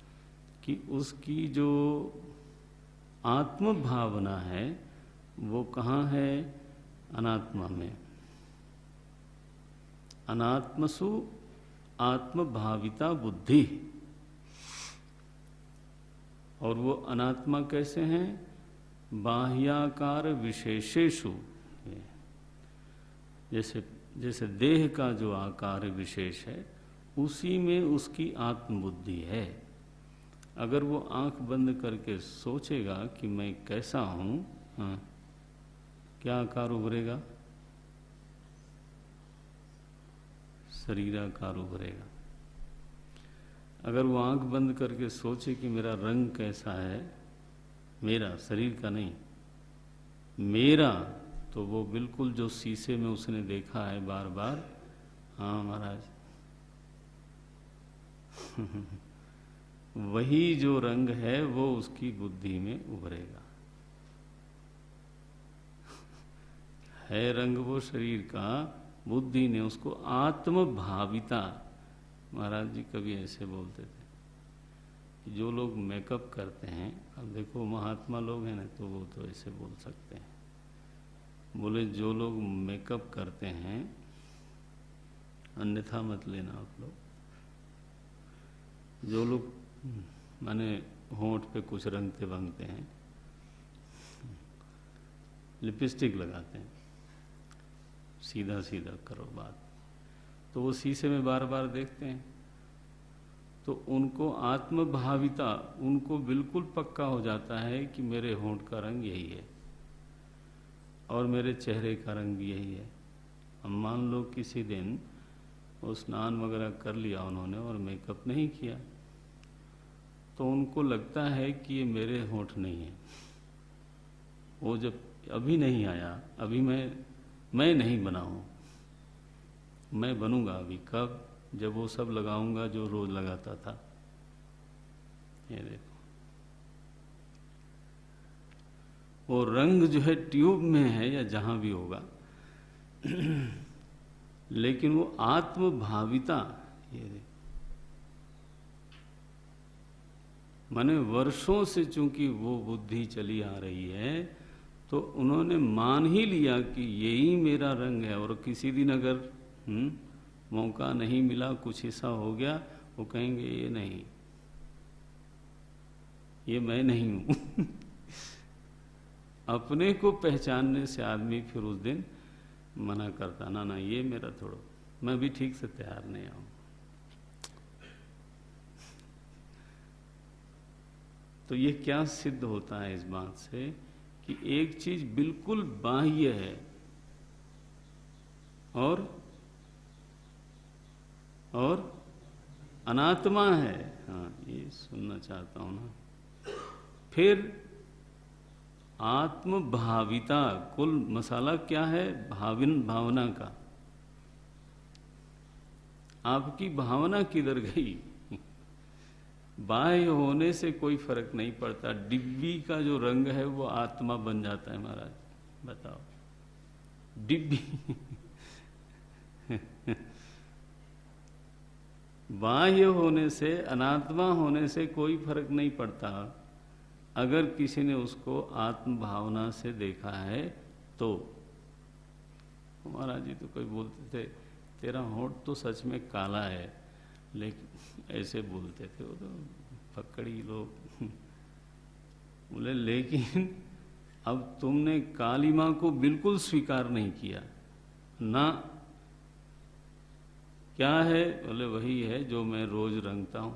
कि उसकी जो आत्म भावना है वो कहाँ है, अनात्मा में। अनात्मसु आत्मभाविता बुद्धि, और वो अनात्मा कैसे हैं, बाह्याकार विशेषेषु, जैसे जैसे देह का जो आकार विशेष है उसी में उसकी आत्मबुद्धि है। अगर वो आंख बंद करके सोचेगा कि मैं कैसा हूं, क्या आकार उभरेगा, शरीराकार उभरेगा। अगर वो आंख बंद करके सोचे कि मेरा रंग कैसा है, मेरा शरीर का नहीं, मेरा, तो वो बिल्कुल जो शीशे में उसने देखा है बार बार, हाँ महाराज वही जो रंग है वो उसकी बुद्धि में उभरेगा। है रंग वो शरीर का, बुद्धि ने उसको आत्मभाविता। महाराज जी कभी ऐसे बोलते थे कि जो लोग मेकअप करते हैं, अब देखो महात्मा लोग हैं ना, तो वो तो ऐसे बोल सकते हैं, बोले जो लोग मेकअप करते हैं, अन्यथा मत लेना आप लोग, जो लोग माने होंठ पे कुछ रंगते वंगते हैं, लिपस्टिक लगाते हैं, सीधा सीधा करो बात, तो वो शीशे में बार बार देखते हैं, तो उनको आत्मभाविता, उनको बिल्कुल पक्का हो जाता है कि मेरे होंठ का रंग यही है और मेरे चेहरे का रंग भी यही है। अब मान लो किसी दिन वो स्नान वगैरह कर लिया उन्होंने और मेकअप नहीं किया, तो उनको लगता है कि ये मेरे होंठ नहीं है। वो जब अभी नहीं आया, अभी मैं नहीं बना हूँ, मैं बनूंगा अभी, कब, जब वो सब लगाऊंगा जो रोज लगाता था। ये देखो, वो रंग जो है ट्यूब में है या जहां भी होगा लेकिन वो आत्मभाविता, ये देखो, माने वर्षों से चूंकि वो बुद्धि चली आ रही है, तो उन्होंने मान ही लिया कि यही मेरा रंग है। और किसी दिन अगर मौका नहीं मिला, कुछ ऐसा हो गया, वो कहेंगे ये नहीं, ये मैं नहीं हूं अपने को पहचानने से आदमी फिर उस दिन मना करता, ना ना ये मेरा थोड़ा, मैं भी ठीक से तैयार नहीं आऊं। तो ये क्या सिद्ध होता है इस बात से कि एक चीज बिल्कुल बाह्य है और अनात्मा है। हाँ, ये सुनना चाहता हूं ना, फिर आत्म भाविता, कुल मसाला क्या है? भावना का। आपकी भावना किधर गई? बाह्य होने से कोई फर्क नहीं पड़ता, डिब्बी का जो रंग है वो आत्मा बन जाता है महाराज। बताओ, डिब्बी बाह्य होने से, अनात्मा होने से कोई फर्क नहीं पड़ता। अगर किसी ने उसको आत्म भावना से देखा है तो। महाराज जी तो कोई बोलते थे तेरा होंठ तो सच में काला है, लेकिन ऐसे बोलते थे वो तो फक्कड़ी लोग। बोले लेकिन अब तुमने काली माँ को बिल्कुल स्वीकार नहीं किया ना। क्या है? बोले वही है जो मैं रोज रंगता हूं।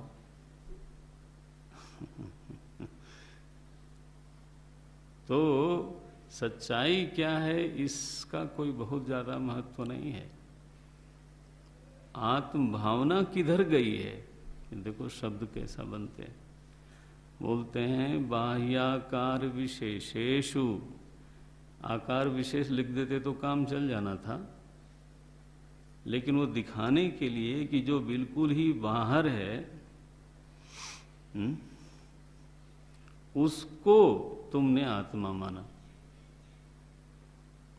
तो सच्चाई क्या है इसका कोई बहुत ज्यादा महत्व नहीं है। आत्म भावना किधर गई है? देखो शब्द कैसा बनते हैं। बोलते हैं बाह्याकार विशेषेषु। आकार विशेष लिख देते तो काम चल जाना था, लेकिन वो दिखाने के लिए कि जो बिल्कुल ही बाहर है उसको तुमने आत्मा माना।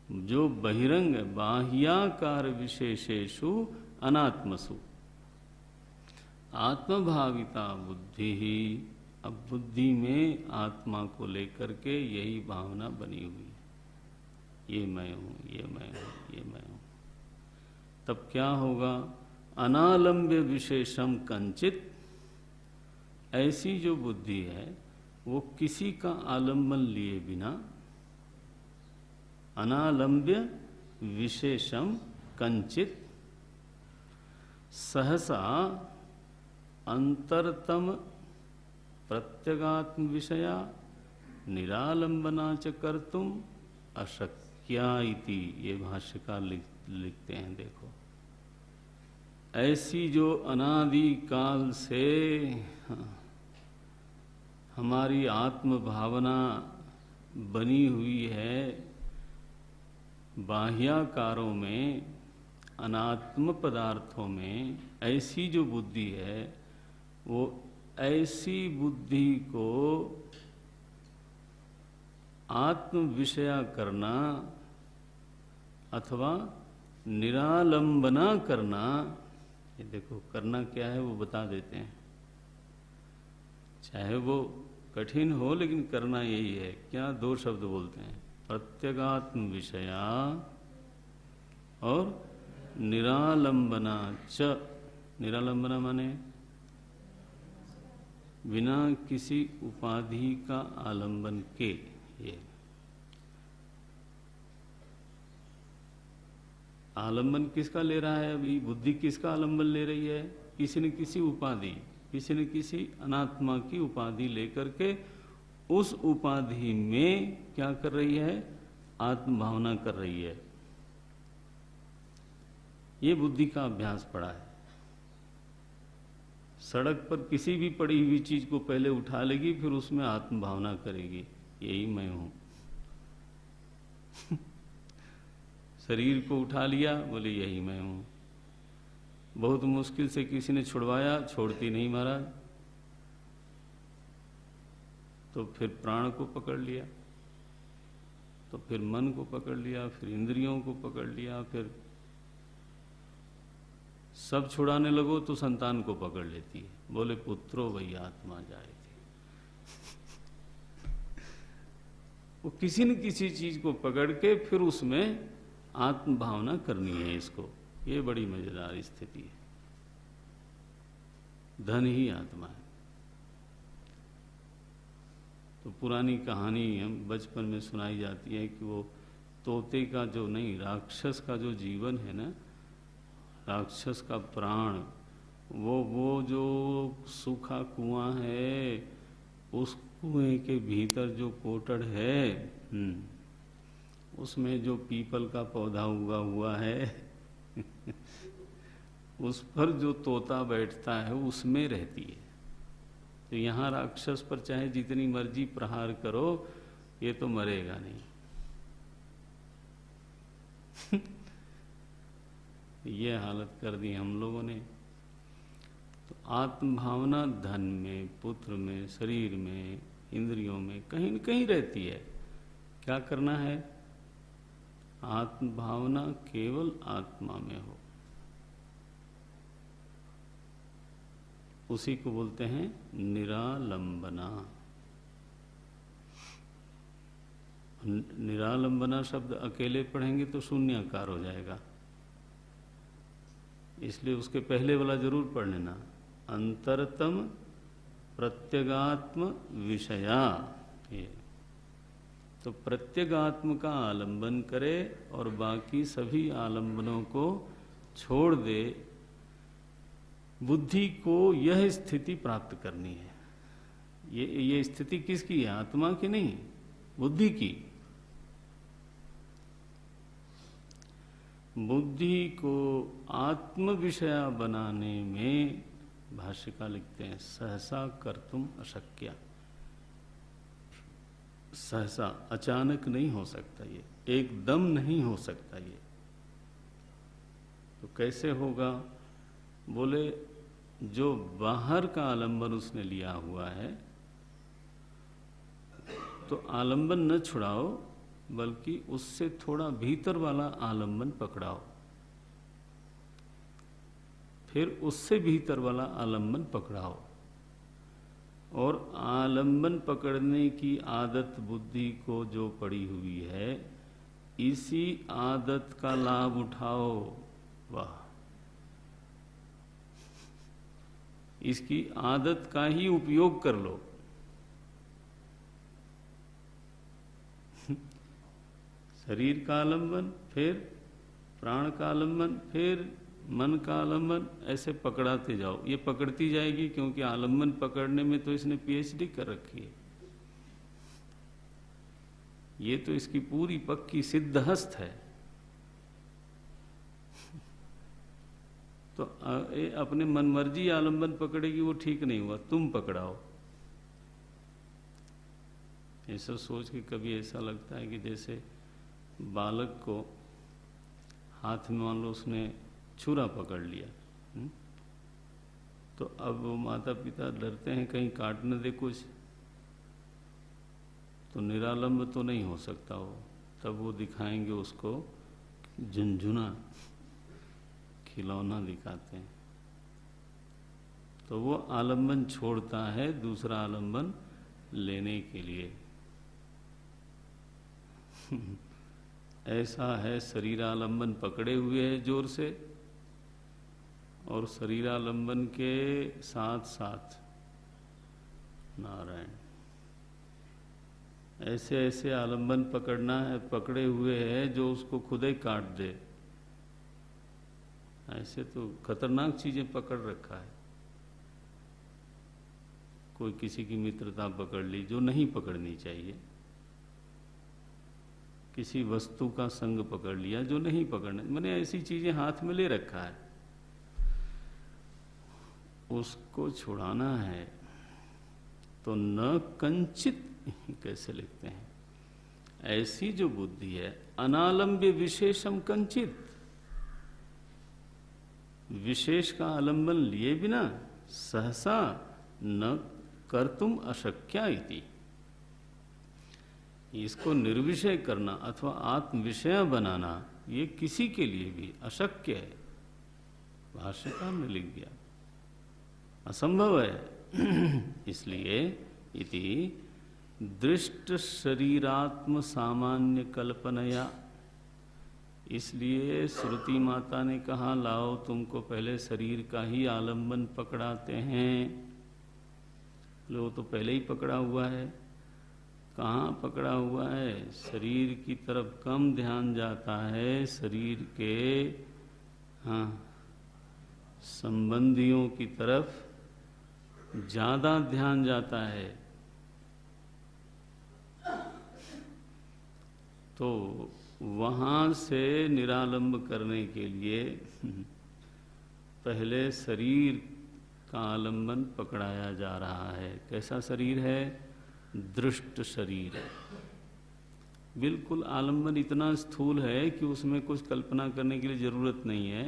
जो बहिरंग है, बाह्याकार विशेषेषु अनात्मसु आत्मभाविता बुद्धि ही। अब बुद्धि में आत्मा को लेकर के यही भावना बनी हुई है, ये मैं हूं, ये मैं हूं, ये मैं हूं। तब क्या होगा? अनालंब्य विशेषम कंचित। ऐसी जो बुद्धि है वो किसी का आलंबन लिए बिना, अनालंब्य विशेषम कंचित सहसा अंतरतम प्रत्यगात्म विषया निरालंबना च कर्तुम अशक्या इति। ये भाष्यकार लिखते हैं। देखो, ऐसी जो अनादि काल से हमारी आत्म भावना बनी हुई है, बाह्याकारों में, अनात्म पदार्थों में, ऐसी जो बुद्धि है वो ऐसी बुद्धि को आत्म विषया करना अथवा निरालंबना करना, ये देखो करना क्या है वो बता देते हैं। चाहे वो कठिन हो लेकिन करना यही है। क्या? दो शब्द बोलते हैं, प्रत्यगात्म विषया और निरालंबना च। निरालंबना माने बिना किसी उपाधि का आलंबन के। ये आलंबन किसका ले रहा है? अभी बुद्धि किसका आलंबन ले रही है? किसी न किसी उपाधि, किसी न किसी अनात्मा की उपाधि लेकर के उस उपाधि में क्या कर रही है? आत्म भावना कर रही है। ये बुद्धि का अभ्यास पड़ा है। सड़क पर किसी भी पड़ी हुई चीज को पहले उठा लेगी, फिर उसमें आत्म भावना करेगी, यही मैं हूं। शरीर को उठा लिया, बोले यही मैं हूं। बहुत मुश्किल से किसी ने छुड़वाया, छोड़ती नहीं महाराज। तो फिर प्राण को पकड़ लिया, तो फिर मन को पकड़ लिया, फिर इंद्रियों को पकड़ लिया, फिर सब छुड़ाने लगो तो संतान को पकड़ लेती है। बोले पुत्रो वही आत्मा जाए थी। वो किसी न किसी चीज को पकड़ के फिर उसमें आत्म भावना करनी है इसको। ये बड़ी मजेदार स्थिति है। धन ही आत्मा है। तो पुरानी कहानी हम बचपन में सुनाई जाती है कि वो तोते का जो नहीं, राक्षस का जो जीवन है ना, राक्षस का प्राण, वो जो सूखा कुआं है, उस कुएं के भीतर जो कोटड़ है, उसमें जो पीपल का पौधा उगा हुआ है उस पर जो तोता बैठता है उसमें रहती है। तो यहाँ राक्षस पर चाहे जितनी मर्जी प्रहार करो, ये तो मरेगा नहीं। ये हालत कर दी हम लोगों ने। तो आत्म भावना धन में, पुत्र में, शरीर में, इंद्रियों में कहीं न कहीं रहती है। क्या करना है? आत्म भावना केवल आत्मा में हो, उसी को बोलते हैं निरालंबना। निरालंबना शब्द अकेले पढ़ेंगे तो शून्याकार हो जाएगा, इसलिए उसके पहले वाला जरूर पढ़ लेना। अंतरतम प्रत्यगात्म विषया। ये तो प्रत्यगात्म का आलंबन करे और बाकी सभी आलंबनों को छोड़ दे। बुद्धि को यह स्थिति प्राप्त करनी है। ये स्थिति किसकी है? आत्मा की नहीं, बुद्धि की। बुद्धि को आत्म विषया बनाने में भाष्यकार लिखते हैं सहसा कर्तुम अशक्या। सहसा अचानक नहीं हो सकता, ये एकदम नहीं हो सकता। ये तो कैसे होगा? बोले जो बाहर का आलंबन उसने लिया हुआ है, तो आलंबन न छुड़ाओ, बल्कि उससे थोड़ा भीतर वाला आलंबन पकड़ाओ, फिर उससे भीतर वाला आलंबन पकड़ाओ। और आलंबन पकड़ने की आदत बुद्धि को जो पड़ी हुई है, इसी आदत का लाभ उठाओ। वाह! इसकी आदत का ही उपयोग कर लो। शरीर का आलंबन, फिर प्राण का आलंबन, फिर मन का आलंबन, ऐसे पकड़ाते जाओ। ये पकड़ती जाएगी, क्योंकि आलंबन पकड़ने में तो इसने पीएचडी कर रखी है। ये तो इसकी पूरी पक्की सिद्धहस्त है। तो अपने मनमर्जी आलंबन पकड़ेगी, वो ठीक नहीं हुआ, तुम पकड़ाओ। ऐसा सोच के कभी ऐसा लगता है कि जैसे बालक को हाथ में मान लो उसने छुरा पकड़ लिया, तो अब वो माता पिता डरते हैं कहीं काट न दे कुछ, तो निरालंब तो नहीं हो सकता हो। तब वो दिखाएंगे उसको झुनझुना, खिलौना दिखाते हैं, तो वो आलंबन छोड़ता है दूसरा आलंबन लेने के लिए। ऐसा है, शरीरालंबन पकड़े हुए है जोर से, और शरीरालंबन के साथ साथ नारायण ऐसे ऐसे आलंबन पकड़ना है, पकड़े हुए है जो उसको खुद ही काट दे। ऐसे तो खतरनाक चीजें पकड़ रखा है। कोई किसी की मित्रता पकड़ ली जो नहीं पकड़नी चाहिए, किसी वस्तु का संग पकड़ लिया जो नहीं पकड़ना, मैंने ऐसी चीजें हाथ में ले रखा है, उसको छुड़ाना है। तो न कंचित कैसे लिखते हैं, ऐसी जो बुद्धि है, अनालंब्य विशेषम कंचित, विशेष का आलंबन लिए बिना सहसा न कर्तुम अशक्या इति। इसको निर्विषय करना अथवा आत्म विषय बनाना, ये किसी के लिए भी अशक्य है। भाष्यकार ने लिख दिया असंभव है। इसलिए इति दृष्ट शरीरात्म सामान्य कल्पनया, इसलिए श्रुति माता ने कहा लाओ तुमको पहले शरीर का ही आलंबन पकड़ाते हैं। लो तो पहले ही पकड़ा हुआ है। कहाँ पकड़ा हुआ है? शरीर की तरफ कम ध्यान जाता है, शरीर के संबंधियों की तरफ ज्यादा ध्यान जाता है। तो वहां से निरालंब करने के लिए पहले शरीर का आलंबन पकड़ाया जा रहा है। कैसा शरीर है? दृष्ट शरीर है। बिल्कुल आलंबन इतना स्थूल है कि उसमें कुछ कल्पना करने के लिए जरूरत नहीं है।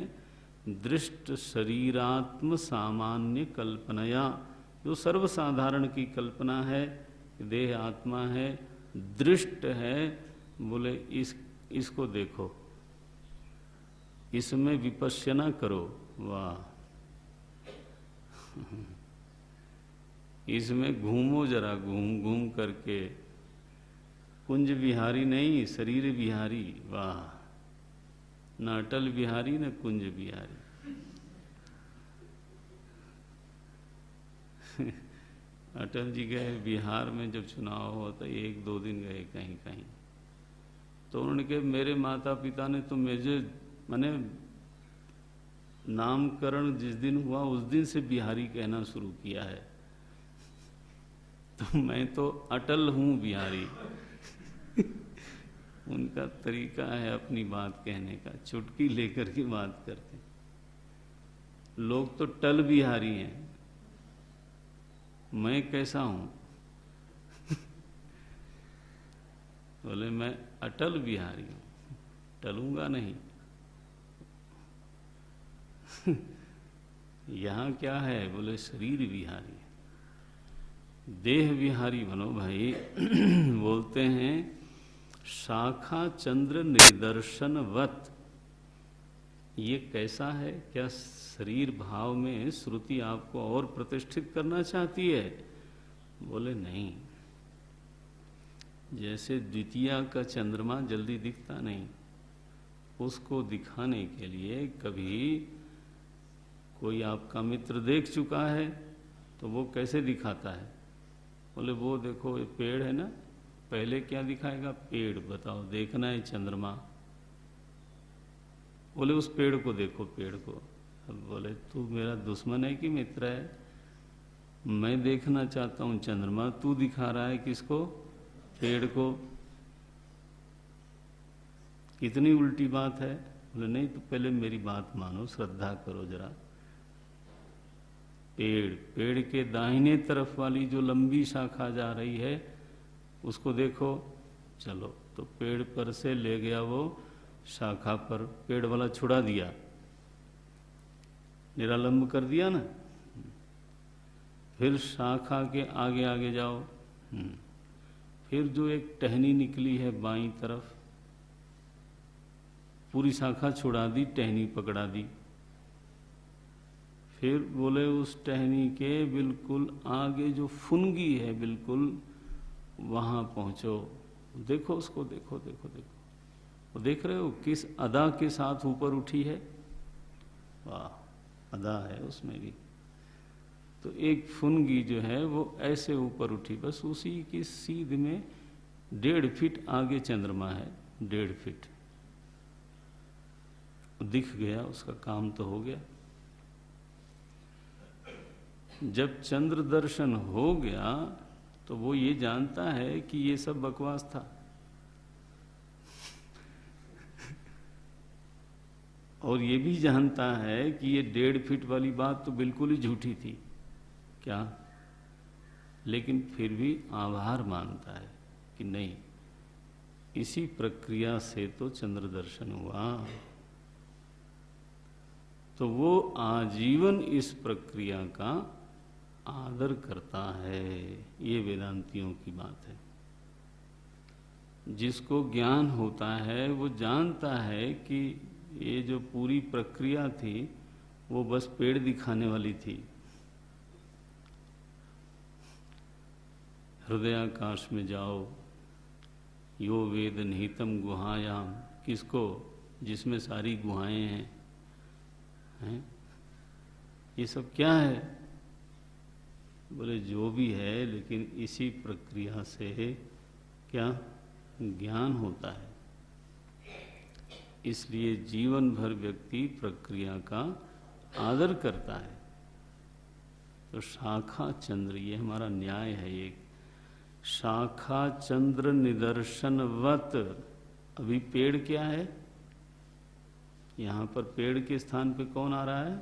दृष्ट शरीरात्म सामान्य कल्पनया, जो सर्वसाधारण की कल्पना है, देह आत्मा है, दृष्ट है, बोले इसको देखो, इसमें विपश्यना करो। वाह, इसमें घूमो जरा, घूम घूम करके। कुंज बिहारी नहीं, शरीर बिहारी। वाह, न अटल बिहारी न कुंज बिहारी। अटल जी गए बिहार में, जब चुनाव हुआ था, 1-2 दिन गए कहीं कहीं, तो उन्होंने कहा मेरे माता पिता ने तो मुझे, मैंने नामकरण जिस दिन हुआ उस दिन से बिहारी कहना शुरू किया है, तो मैं तो अटल हूं बिहारी। उनका तरीका है अपनी बात कहने का, चुटकी लेकर के बात करते। लोग तो टल बिहारी हैं, मैं कैसा हूं? बोले मैं अटल बिहारी हूं, टलूंगा नहीं। यहां क्या है? बोले शरीर बिहारी, देह बिहारी बनो भाई। बोलते हैं शाखा चंद्र निदर्शनवत। ये कैसा है? क्या शरीर भाव में श्रुति आपको और प्रतिष्ठित करना चाहती है? बोले नहीं। जैसे द्वितीया का चंद्रमा जल्दी दिखता नहीं, उसको दिखाने के लिए कभी कोई आपका मित्र देख चुका है तो वो कैसे दिखाता है? बोले वो देखो ये पेड़ है ना, पहले क्या दिखाएगा? पेड़। बताओ, देखना है चंद्रमा। बोले उस पेड़ को देखो, पेड़ को। अब बोले तू मेरा दुश्मन है कि मित्र है? मैं देखना चाहता हूं चंद्रमा, तू दिखा रहा है किसको? पेड़ को। कितनी उल्टी बात है। बोले नहीं, तो पहले मेरी बात मानो, श्रद्धा करो जरा। पेड़ के दाहिने तरफ वाली जो लंबी शाखा जा रही है उसको देखो। चलो, तो पेड़ पर से ले गया वो शाखा पर, पेड़ वाला छुड़ा दिया, निरालंब कर दिया ना। फिर शाखा के आगे आगे जाओ, फिर जो एक टहनी निकली है बाईं तरफ, पूरी शाखा छुड़ा दी, टहनी पकड़ा दी। फिर बोले उस टहनी के बिल्कुल आगे जो फुनगी है, बिल्कुल वहां पहुंचो, देखो उसको, देखो देखो देखो। वो देख रहे हो किस अदा के साथ ऊपर उठी है? वाह, अदा है उसमें भी। तो एक फुनगी जो है वो ऐसे ऊपर उठी, बस उसी की सीध में 1.5 फीट आगे चंद्रमा है, 1.5 फीट दिख गया, उसका काम तो हो गया। जब चंद्र दर्शन हो गया तो वो ये जानता है कि ये सब बकवास था। और ये भी जानता है कि ये 1.5 फीट वाली बात तो बिल्कुल ही झूठी थी। क्या? लेकिन फिर भी आभार मानता है कि नहीं, इसी प्रक्रिया से तो चंद्र दर्शन हुआ। तो वो आजीवन इस प्रक्रिया का आदर करता है। ये वेदांतियों की बात है। जिसको ज्ञान होता है वो जानता है कि ये जो पूरी प्रक्रिया थी वो बस पेड़ दिखाने वाली थी। हृदयाकाश में जाओ, यो वेद निहितम गुहायाम। किसको? जिसमें सारी गुहाएं हैं। ये सब क्या है? बोले जो भी है, लेकिन इसी प्रक्रिया से क्या ज्ञान होता है। इसलिए जीवन भर व्यक्ति प्रक्रिया का आदर करता है। तो शाखा चंद्र, ये हमारा न्याय है। एक शाखा चंद्र निदर्शनवत। अभी पेड़ क्या है? यहां पर पेड़ के स्थान पे कौन आ रहा है?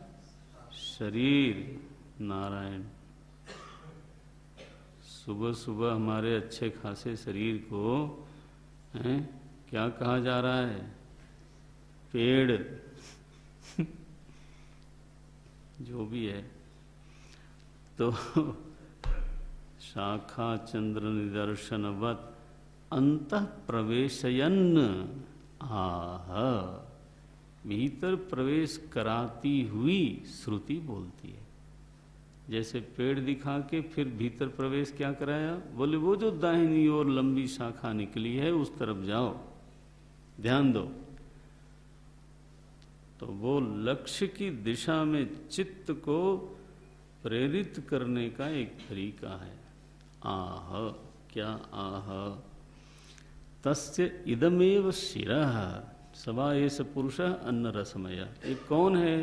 शरीर। नारायण। सुबह सुबह हमारे अच्छे खासे शरीर को हैं क्या कहा जा रहा है? पेड़। जो भी है। तो शाखा चंद्र निदर्शनवत अंतः प्रवेशयन आह, भीतर प्रवेश कराती हुई श्रुति बोलती है। जैसे पेड़ दिखा के फिर भीतर प्रवेश क्या कराया? बोले वो जो दाहिनी ओर लंबी शाखा निकली है उस तरफ जाओ, ध्यान दो। तो वो लक्ष्य की दिशा में चित्त को प्रेरित करने का एक तरीका है। आह, क्या आह? तस्य इदमेव शिरः सवा एष पुरुषः अन्न रसमय। ये कौन है?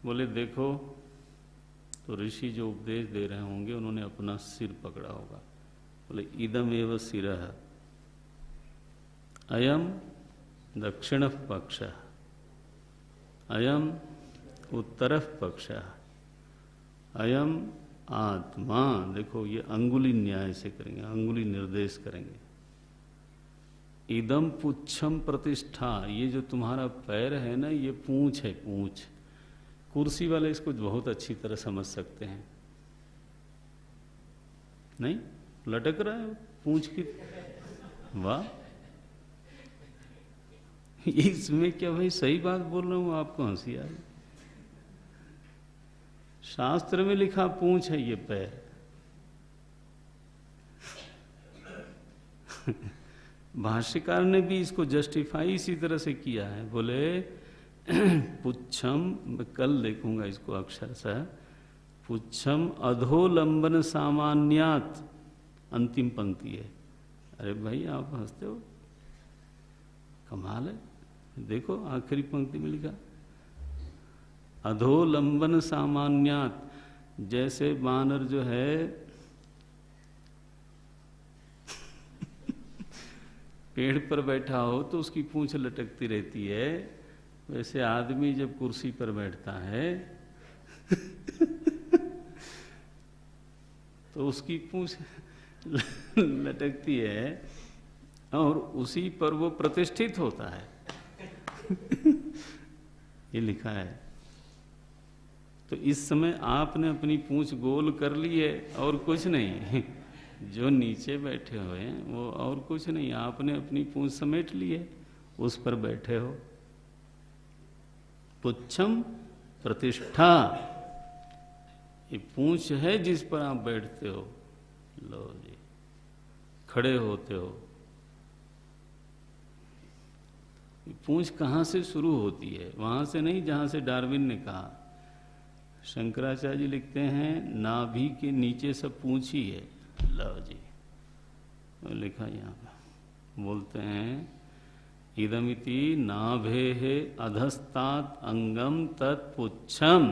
बोले देखो, तो ऋषि जो उपदेश दे रहे होंगे उन्होंने अपना सिर पकड़ा होगा। बोले इदमेव शिरः अयम दक्षिण पक्षः अयम उत्तर पक्षः अयम आत्मा। देखो ये अंगुली न्याय से करेंगे, अंगुली निर्देश करेंगे। इदम पुच्छम प्रतिष्ठा, ये जो तुम्हारा पैर है ना, ये पूंछ है, पूंछ। कुर्सी वाले इसको बहुत अच्छी तरह समझ सकते हैं। नहीं लटक रहा है पूंछ की, वाह। इसमें क्या भाई सही बात बोल रहा हूं, आपको हंसी आ रही? शास्त्र में लिखा पूंछ है ये पैर। भाष्यकार ने भी इसको जस्टिफाई इसी तरह से किया है। बोले पुच्छम, मैं कल देखूंगा इसको अक्षरशः, पुच्छम अधोलंबन सामान्यात, अंतिम पंक्ति है। अरे भाई आप हंसते हो, कमाल है। देखो आखिरी पंक्ति में लिखा अधोलंबन सामान्यात। जैसे बानर जो है पेड़ पर बैठा हो तो उसकी पूंछ लटकती रहती है, वैसे आदमी जब कुर्सी पर बैठता है तो उसकी पूंछ लटकती है और उसी पर वो प्रतिष्ठित होता है। ये लिखा है। तो इस समय आपने अपनी पूंछ गोल कर ली है और कुछ नहीं। जो नीचे बैठे हुए हैं वो और कुछ नहीं, आपने अपनी पूंछ समेट ली है, उस पर बैठे हो। पुच्छम प्रतिष्ठा, ये पूंछ है जिस पर आप बैठते हो। लो जी, खड़े होते हो। पूंछ कहाँ से शुरू होती है? वहां से नहीं जहां से डार्विन ने कहा। शंकराचार्य जी लिखते हैं नाभि के नीचे सब पूंछ ही है। लो जी, लिखा यहाँ पे, बोलते हैं इदमिति नाभेः अधस्तात् अंगम तत्पुच्छम।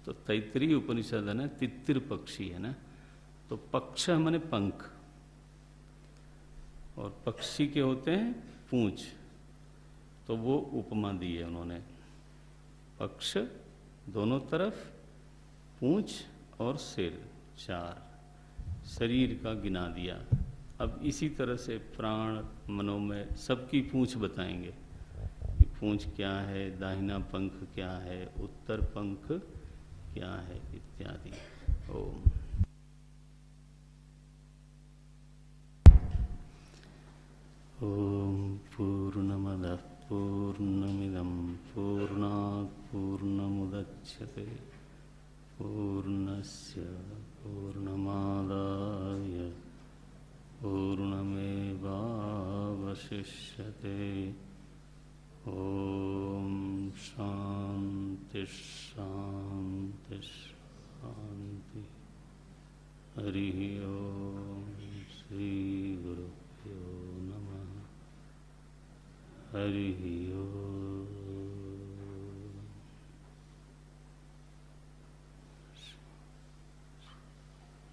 तो तैत्तरीय उपनिषद है ना, तित्तिर पक्षी है ना, तो पक्ष माने पंख और पक्षी के होते हैं पूंछ। तो वो उपमा दी है उन्होंने, पक्ष दोनों तरफ, पूंछ और सिर, चार शरीर का गिना दिया। अब इसी तरह से प्राण मनोमय सबकी पूंछ बताएंगे कि पूंछ क्या है, दाहिना पंख क्या है, उत्तर पंख क्या है, इत्यादि। ओम। ओम पूर्णमदः पूर्णमिदं पूर्णात् पूर्णमुदच्यते पूर्णस्य पूर्णमादाय पूर्णमेवावशिष्यते। ओम शांति शांति शांति। हरि ओम।